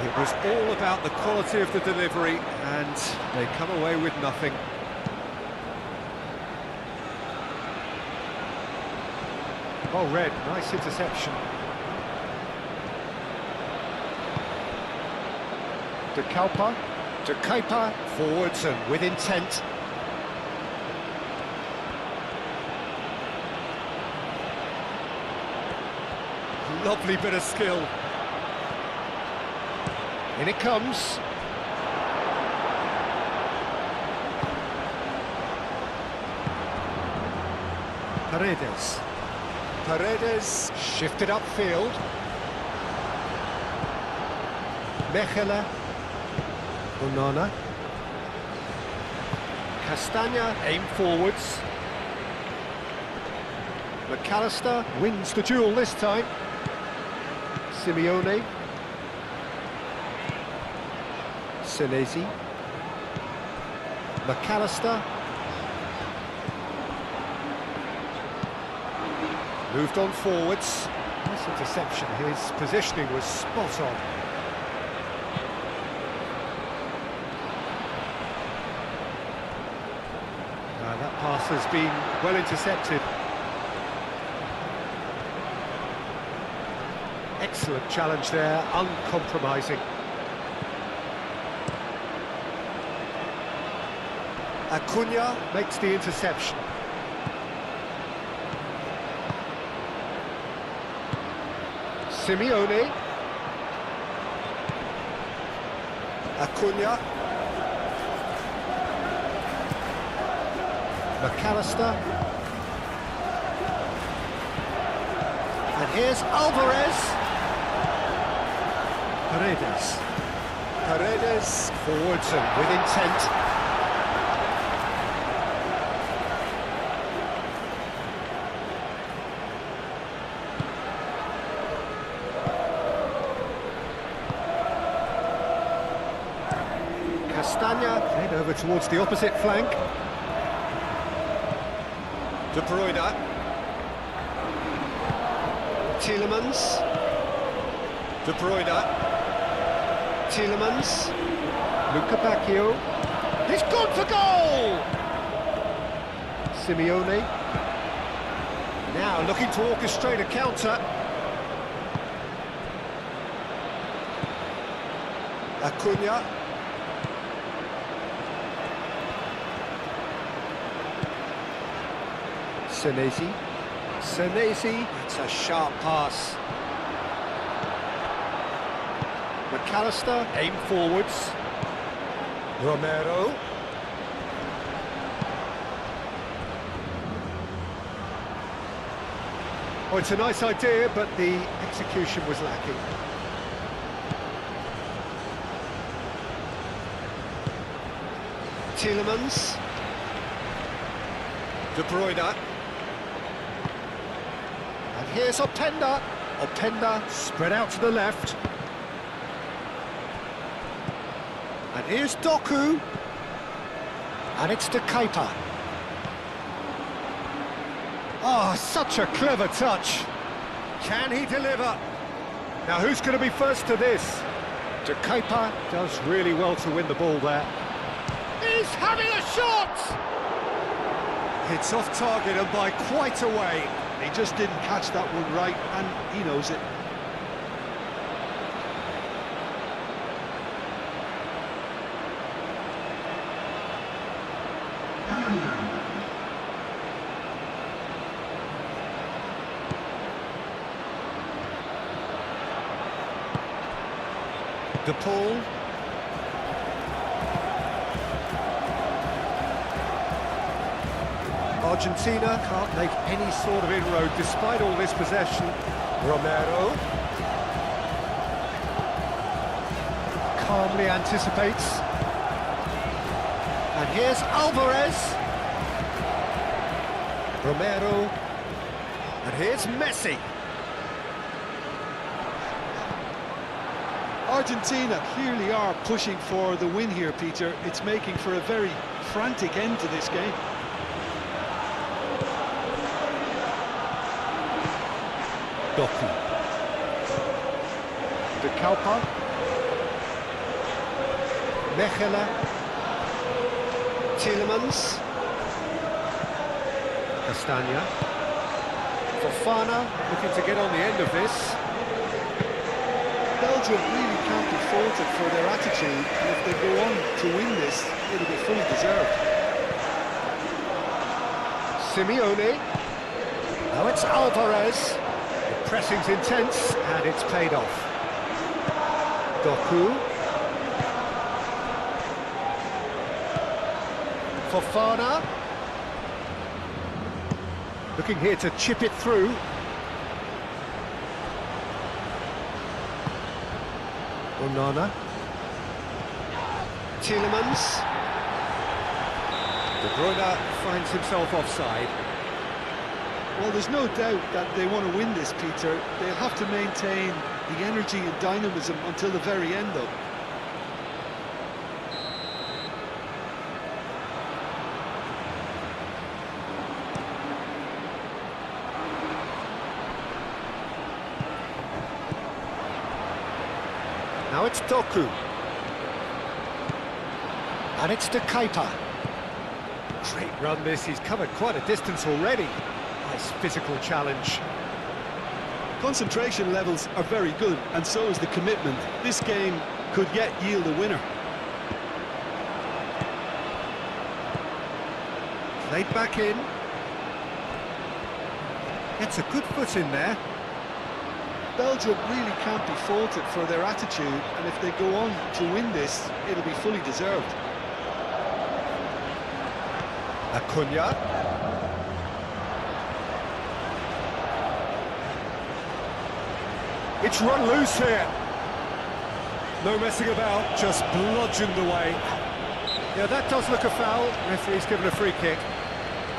It was all about the quality of the delivery, and they come away with nothing. Oh, Red, nice interception. De Kuyper, forwards and with intent. Lovely bit of skill. In it comes. Paredes shifted upfield. Mechele. Onana. Castagna aim forwards. McAllister wins the duel this time. Simeone. Senesi. McAllister. Moved on forwards. Nice interception. His positioning was spot on. That pass has been well intercepted. Excellent challenge there, uncompromising. Acuna makes the interception. Simeone. Acuna. McAllister. And here's Alvarez. Paredes forwards and with intent. Castagna played over towards the opposite flank. De Bruyne. Tielemans. De Bruyne. Tielemans. Luca Bacchio. He's gone for goal! Simeone. Now looking to orchestrate a counter. Acuna. Senesi. It's a sharp pass. McAllister, aim forwards. Romero. Oh, it's a nice idea, but the execution was lacking. Tielemans. De Bruyne. And here's Openda. Openda spread out to the left. And here's Doku. And it's De Kuyper. Oh, such a clever touch. Can he deliver? Now, who's going to be first to this? De Kepa does really well to win the ball there. He's having a shot! It's off target and by quite a way. He just didn't catch that one right, and he knows it. De Paul. Argentina can't make any sort of inroad despite all this possession. Romero calmly anticipates. And here's Alvarez. Romero. And here's Messi. Argentina clearly are pushing for the win here, Peter. It's making for a very frantic end to this game. Doku. De Kepa. Mechelen. Tielemans. Castagna. Fofana looking to get on the end of this. Belgium really can't be faulted for their attitude, and if they go on to win this, it'll be fully deserved. Simeone. Now it's Alvarez. The pressing's intense, and it's paid off. Doku. Fofana. Looking here to chip it through. Onana. Tielemans. De Bruyne finds himself offside. Well, there's no doubt that they want to win this, Peter. They'll have to maintain the energy and dynamism until the very end, though. Now it's Doku. And it's De Kepa. Great run this, he's covered quite a distance already. Nice physical challenge. Concentration levels are very good, and so is the commitment. This game could yet yield a winner. Played back in. Gets a good foot in there. Belgium really can't be faulted for their attitude, and if they go on to win this, it'll be fully deserved. Acuna. It's run loose here. No messing about, just bludgeoned away. Yeah, that does look a foul. Referee's given a free kick.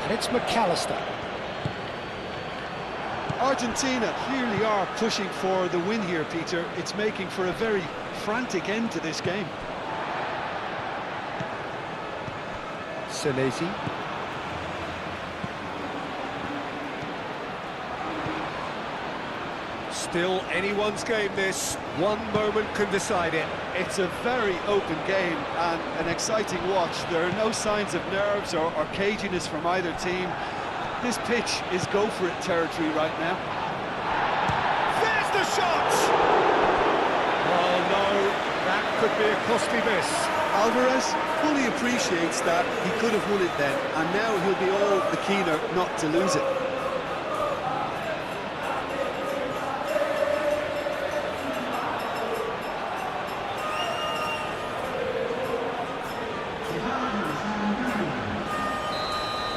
And it's McAllister. Argentina clearly are pushing for the win here, Peter. It's making for a very frantic end to this game. Senesi. Still anyone's game this. One moment can decide it. It's a very open game and an exciting watch. There are no signs of nerves or caginess from either team. This pitch is go-for-it territory right now. There's the shot! Oh no, that could be a costly miss. Alvarez fully appreciates that he could have won it then, and now he'll be all the keener not to lose it.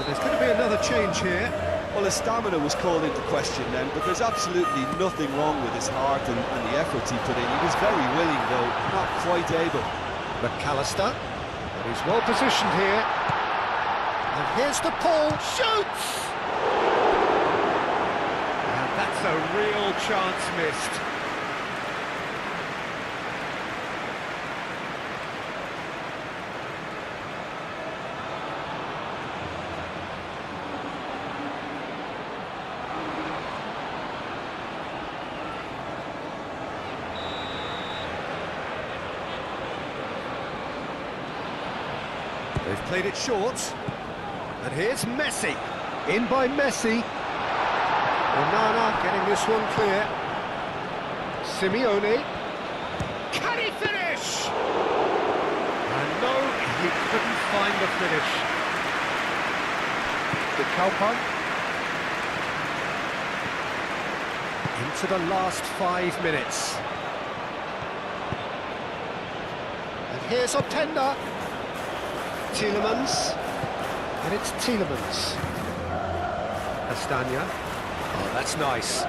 There's going to be another change here. Well, his stamina was called into question then, but there's absolutely nothing wrong with his heart and the efforts he put in. He was very willing, though, not quite able. McAllister, but he's well positioned here. And here's the Paul, shoots! And that's a real chance missed. They've played it short. And here's Messi. In by Messi. Onana getting this one clear. Simeone. Can he finish? And no, he couldn't find the finish. The Kaupan. Into the last 5 minutes. And here's Openda. Tielemans. And it's Tielemans. Castagna. Oh, that's nice.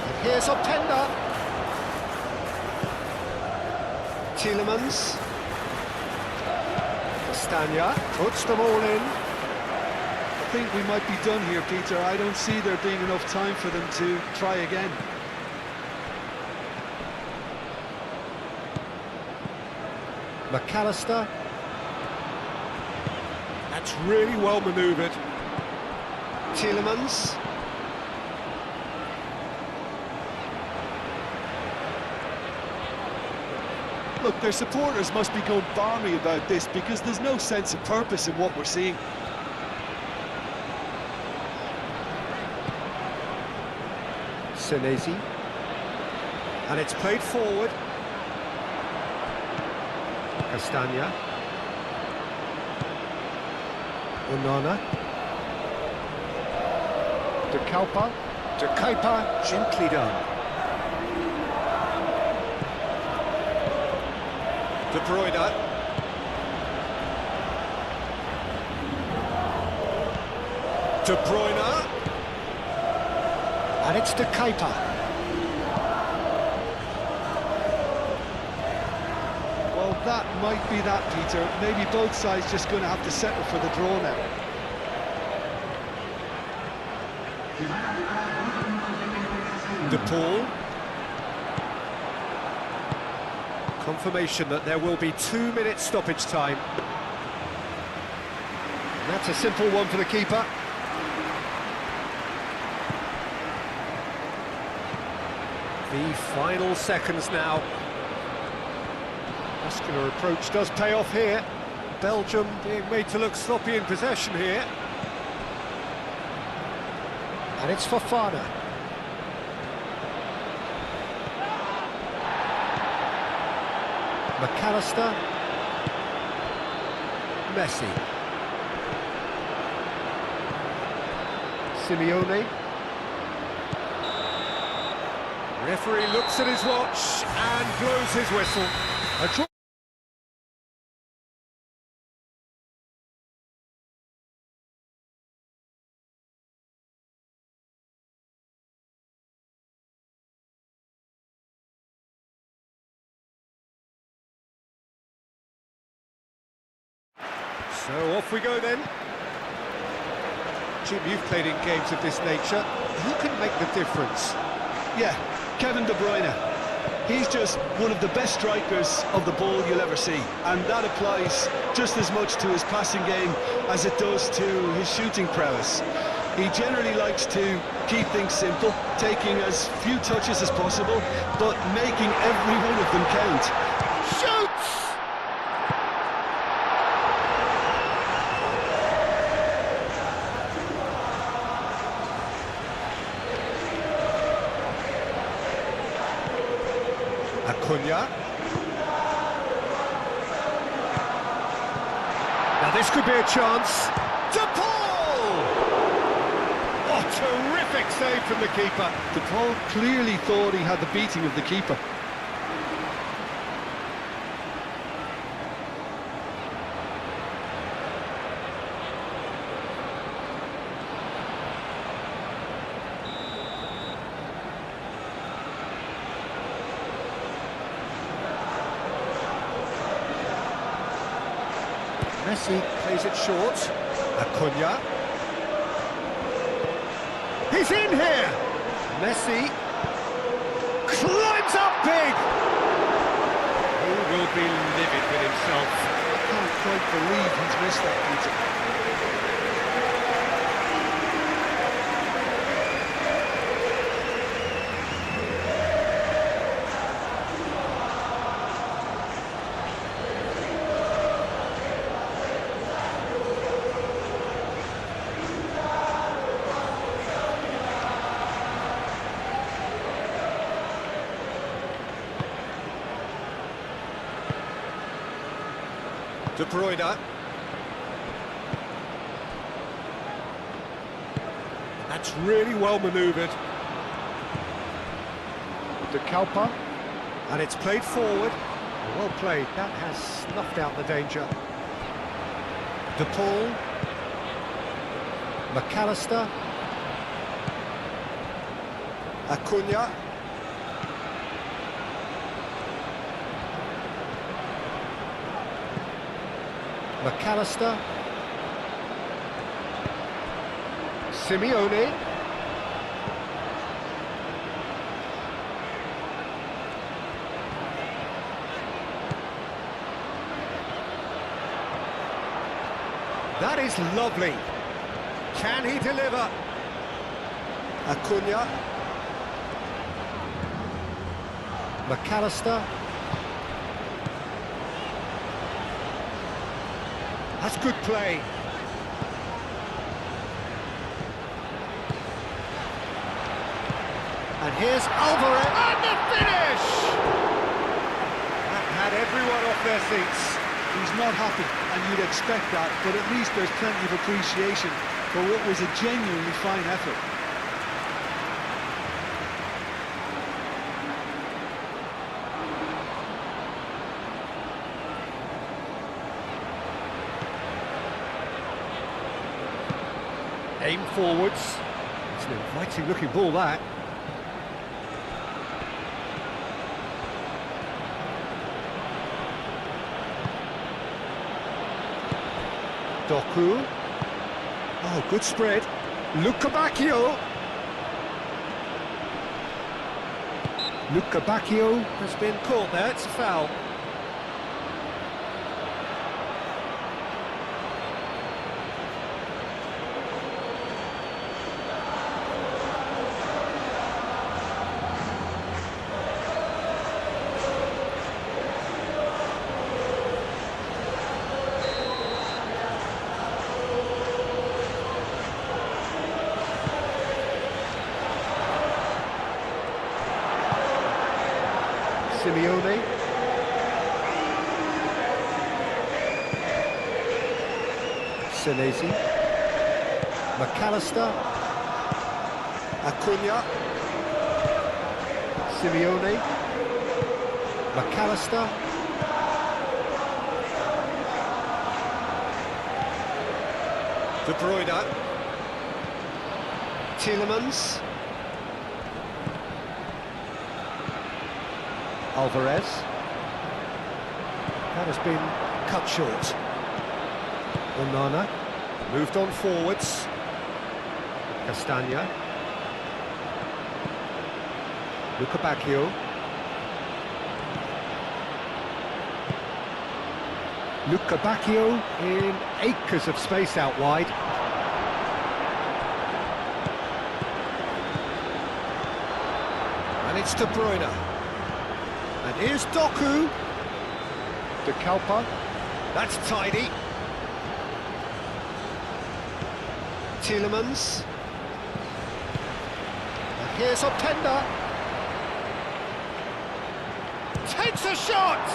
And here's Openda. Tielemans. Castagna puts them all in. I think we might be done here, Peter. I don't see there being enough time for them to try again. McAllister. That's really well manoeuvred. Tielemans. Look, their supporters must be going balmy about this because there's no sense of purpose in what we're seeing. Senesi. And it's played forward. Castagna. Onana. De Kuyper, gently done. De Bruyne. De Bruyne. And it's De Kuyper. Well, that might be that, Peter. Maybe both sides just going to have to settle for the draw now. De Paul. Confirmation that there will be 2 minutes stoppage time. And that's a simple one for the keeper. The final seconds now. Muscular approach does pay off here. Belgium being made to look sloppy in possession here. And it's Fofana. McAllister. Messi. Simeone. Referee looks at his watch and blows his whistle. A draw. So off we go then. Jim, you've played in games of this nature. Who can make the difference? Yeah, Kevin De Bruyne. He's just one of the best strikers of the ball you'll ever see, and that applies just as much to his passing game as it does to his shooting prowess. He generally likes to keep things simple, taking as few touches as possible, but making every one of them count. Shoots! Acuna. Now this could be a chance. De Paul! Oh, terrific save from the keeper. De Paul clearly thought he had the beating of the keeper. Messi plays it short. Acuna. He's in here! Messi climbs up big! He will be livid with himself. I can't quite believe he's missed that, Peter. De Bruyne. That's really well manoeuvred. De Kalpa. And it's played forward. Well played. That has snuffed out the danger. De Paul. McAllister. Acuna. McAllister. Simeone. That is lovely. Can he deliver? Acuna. McAllister. That's good play. And here's Alvarez. And the finish! That had everyone off their seats. He's not happy, and you'd expect that, but at least there's plenty of appreciation for what was a genuinely fine effort. Aim forwards. It's an inviting looking ball, that. Doku. Oh, good spread. Luca Bacchio. Luca Bacchio has been caught there. It's a foul. Simeone. Senesi. McAllister. Acuna. Simeone. McAllister. De Bruyne. Tielemans. Alvarez. That has been cut short. Onana. Moved on forwards. Castagna. Luca Bacchio. Luca Bacchio in acres of space out wide. And it's De Bruyne. And here's Doku. De Kalpa. That's tidy. Tielemans. And here's Openda. Takes a shot!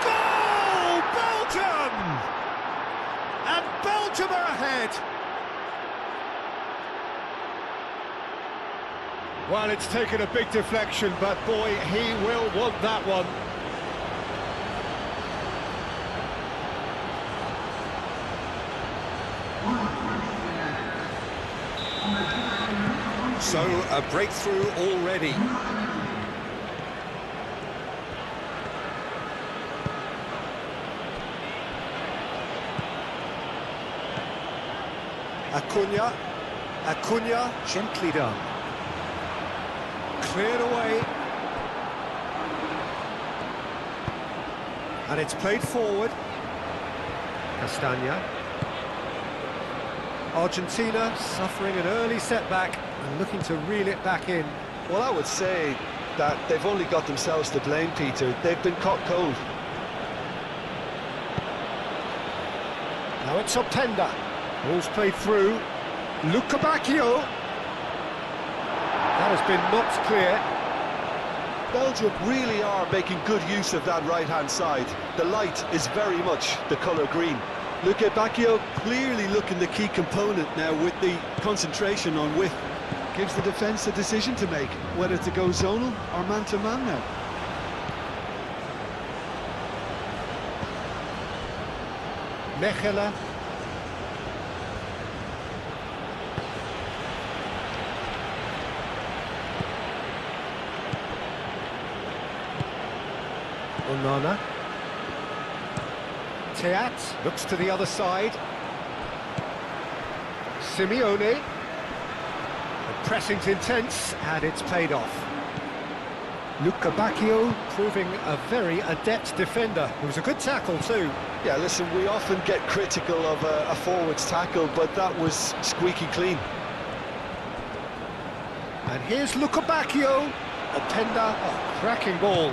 Goal! Belgium! And Belgium are ahead. Well, it's taken a big deflection, but boy, he will want that one. So, a breakthrough already. Acuna, gently done. Cleared away. And it's played forward. Castagna. Argentina suffering an early setback and looking to reel it back in. Well, I would say that they've only got themselves to blame, Peter. They've been caught cold. Now it's Openda. Ball's played through. Luca Bacchio. That has been knocked clear. Belgium really are making good use of that right-hand side. The light is very much the colour green. Luke Bacchio clearly looking the key component now with the concentration on width. Gives the defence a decision to make, whether to go zonal or man-to-man now. Mechelen. Onana. Teat looks to the other side. Simeone. The pressing's intense and it's paid off. Luca Bacchio proving a very adept defender. It was a good tackle too. Yeah, listen, we often get critical of a forward's tackle, but that was squeaky clean. And here's Luca Bacchio. Openda, oh, cracking ball.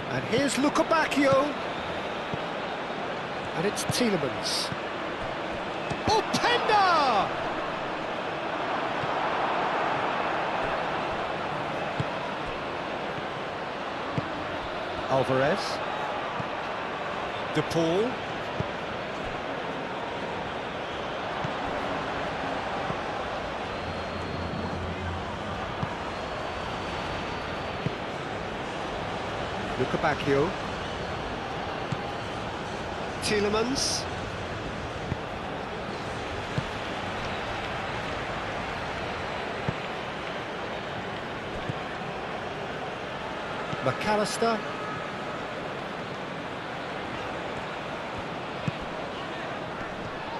And here's Luca Bacchio. And it's Tielemans. Openda! Alvarez. De Paul. Luca Bacchio. Tielemans. McAllister.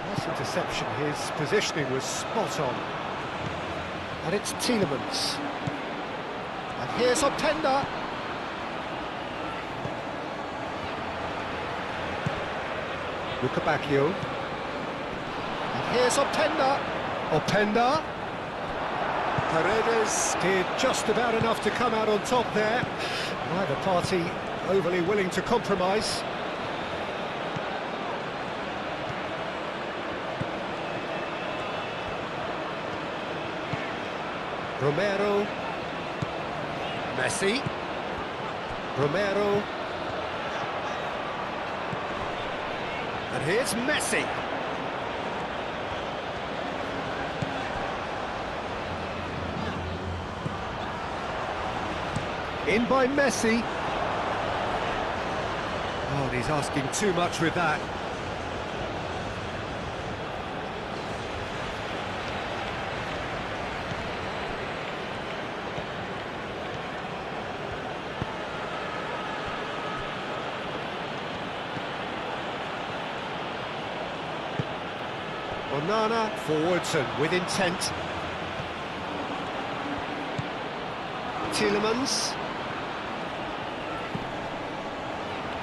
Nice interception, his positioning was spot on. And it's Tielemans. And here's Openda. Luca Bacchio. And here's Openda. Openda. Paredes did just about enough to come out on top there. Neither party overly willing to compromise. Romero. Messi. Romero. And here's Messi. In by Messi. Oh, and he's asking too much with that. Onana forwards and with intent. Tielemans.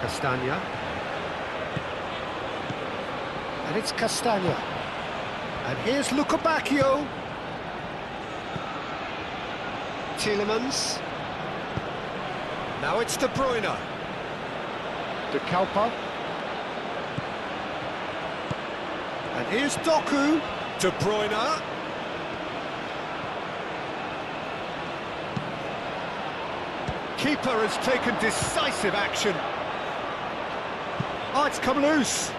Castagna. And it's Castagna. And here's Luca Bacchio. Tielemans. Now it's De Bruyne. De Kalpa. And here's Doku. De Bruyne. Keeper has taken decisive action. Oh, it's come loose.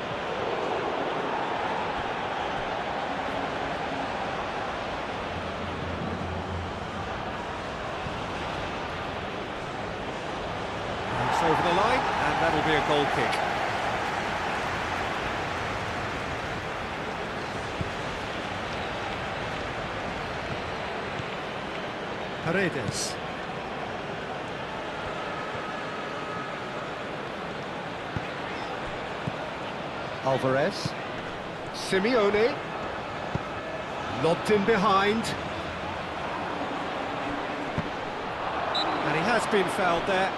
It's over the line, and that'll be a goal kick. Paredes. Alvarez. Simeone. Lobbed in behind. And he has been fouled there.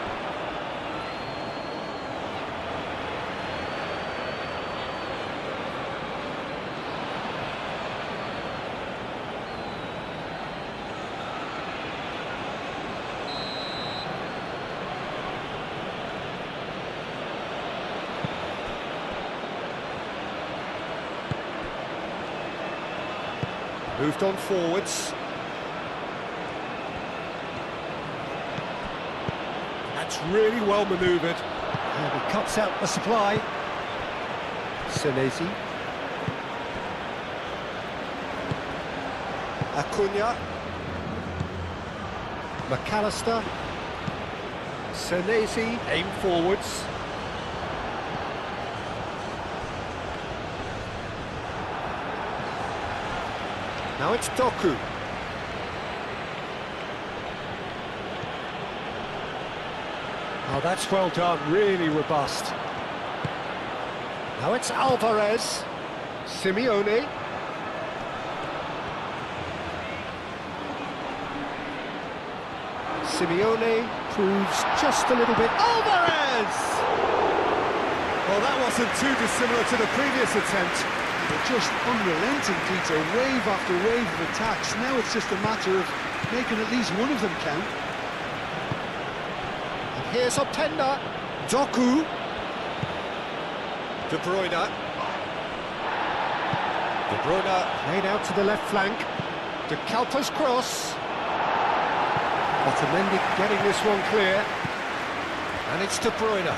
Moved on forwards. That's really well manoeuvred. And he cuts out the supply. Senesi. Acuna. McAllister. Senesi, aim forwards. Now it's Doku. Oh, that's well done, really robust. Now it's Alvarez. Simeone. Simeone proves just a little bit. Alvarez! Well, that wasn't too dissimilar to the previous attempt. They're just unrelenting, Peter, wave after wave of attacks. Now it's just a matter of making at least one of them count. And here's Openda. Doku. De Bruyne. De Bruyne played out to the left flank. De Kalpa's cross. Otamendi getting this one clear. And it's De Bruyne.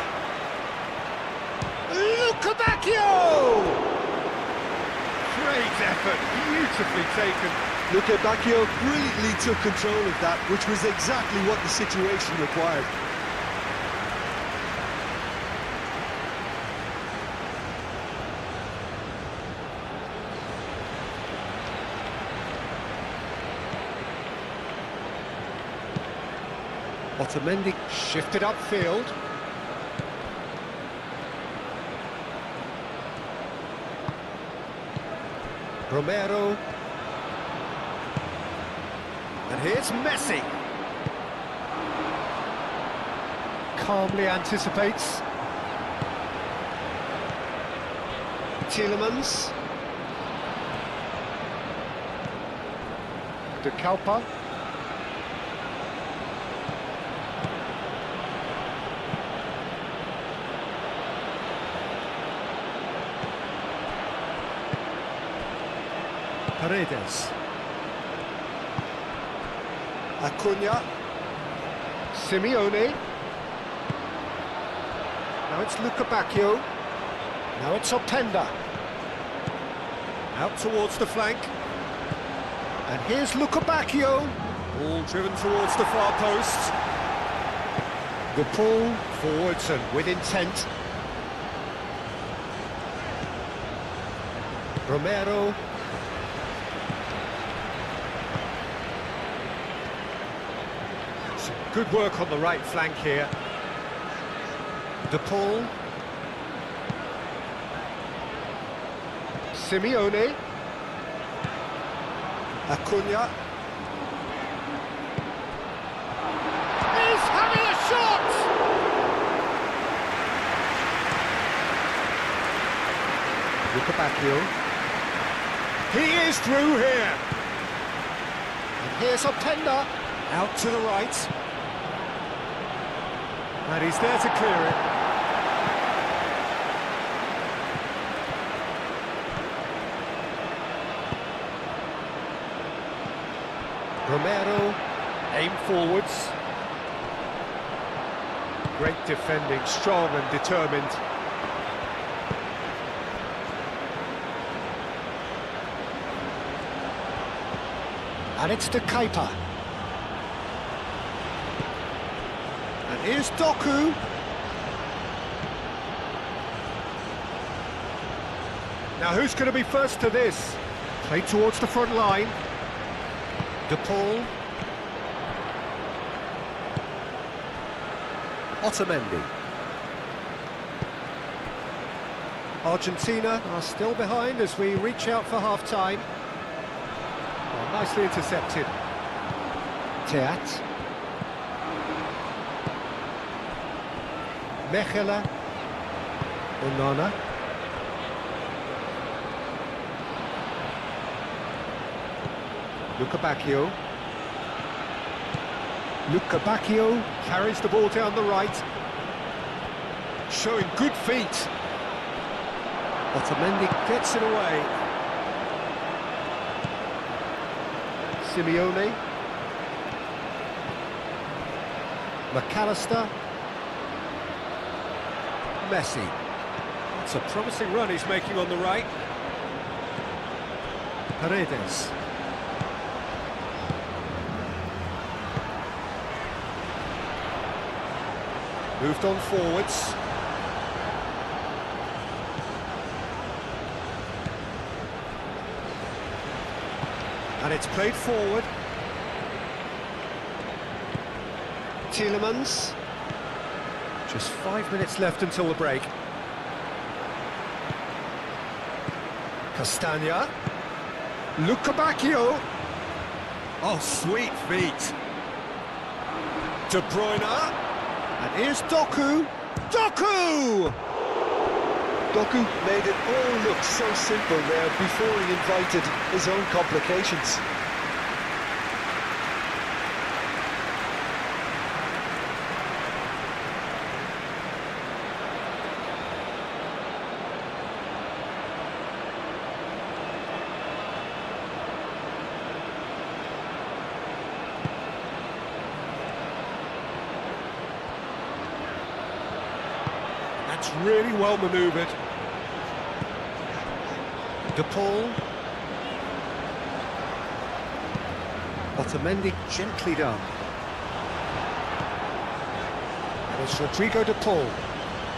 Lukebakio! Great effort, beautifully taken. Lukebakio brilliantly took control of that, which was exactly what the situation required. Otamendi shifted upfield. Romero. And here's Messi. Calmly anticipates. Tielemans. De Kalpa. Paredes. Acuna. Simeone. Now it's Lukebakio. Now it's Openda. Out towards the flank. And here's Lukebakio. Ball driven towards the far post. The pull forwards and with intent. Romero. Some good work on the right flank here. De Paul. Simeone. Acuna. He's having a shot! Lukebakio. He is through here. And here's Openda. Out to the right. And he's there to clear it. Romero, aim forwards. Great defending, strong and determined. And it's De Kuiper. And here's Doku. Now who's going to be first to this? Play towards the front line. De Paul. Otamendi. Argentina are still behind as we reach out for half-time. Well, nicely intercepted. Teat. Mechela. Onana. Lukebakio. Lukebakio carries the ball down the right. Showing good feet. Otamendi gets it away. Simeone. McAllister. Messi. It's a promising run he's making on the right. Paredes. Moved on forwards. And it's played forward. Tielemans. Just 5 minutes left until the break. Castagna. Lukebakio. Oh, sweet feet. De Bruyne. And here's Doku. Doku! Doku made it all look so simple there before he invited his own complications. That's really well manoeuvred. De Paul. Otamendi gently done. And it's Rodrigo De Paul.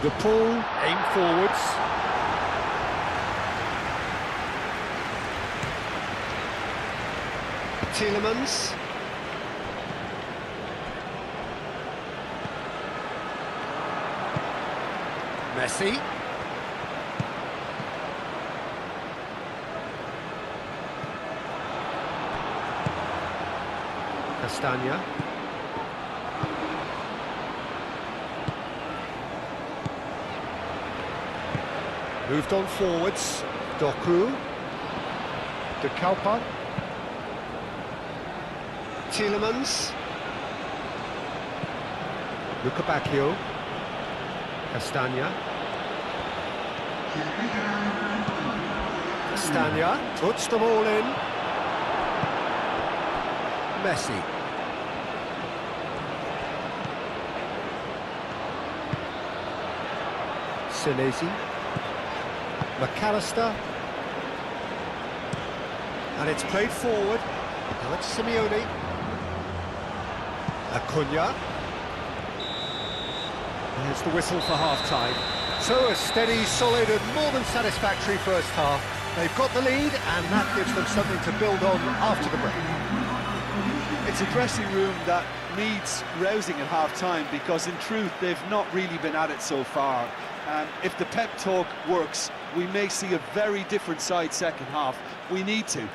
De Paul, aim forwards. Tielemans. Messi. Castagna. Moved on forwards. Doku. De Kalpa. Tielemans. Lukebakio. Castagna. Castagna puts them all in. Messi. Senesi. McAllister. And it's played forward. Now it's Simeone. Acuna. Here's the whistle for half-time. So a steady, solid and more than satisfactory first half. They've got the lead and that gives them something to build on after the break. It's a dressing room that needs rousing at half-time because in truth they've not really been at it so far. If the pep talk works, we may see a very different side second half. We need to.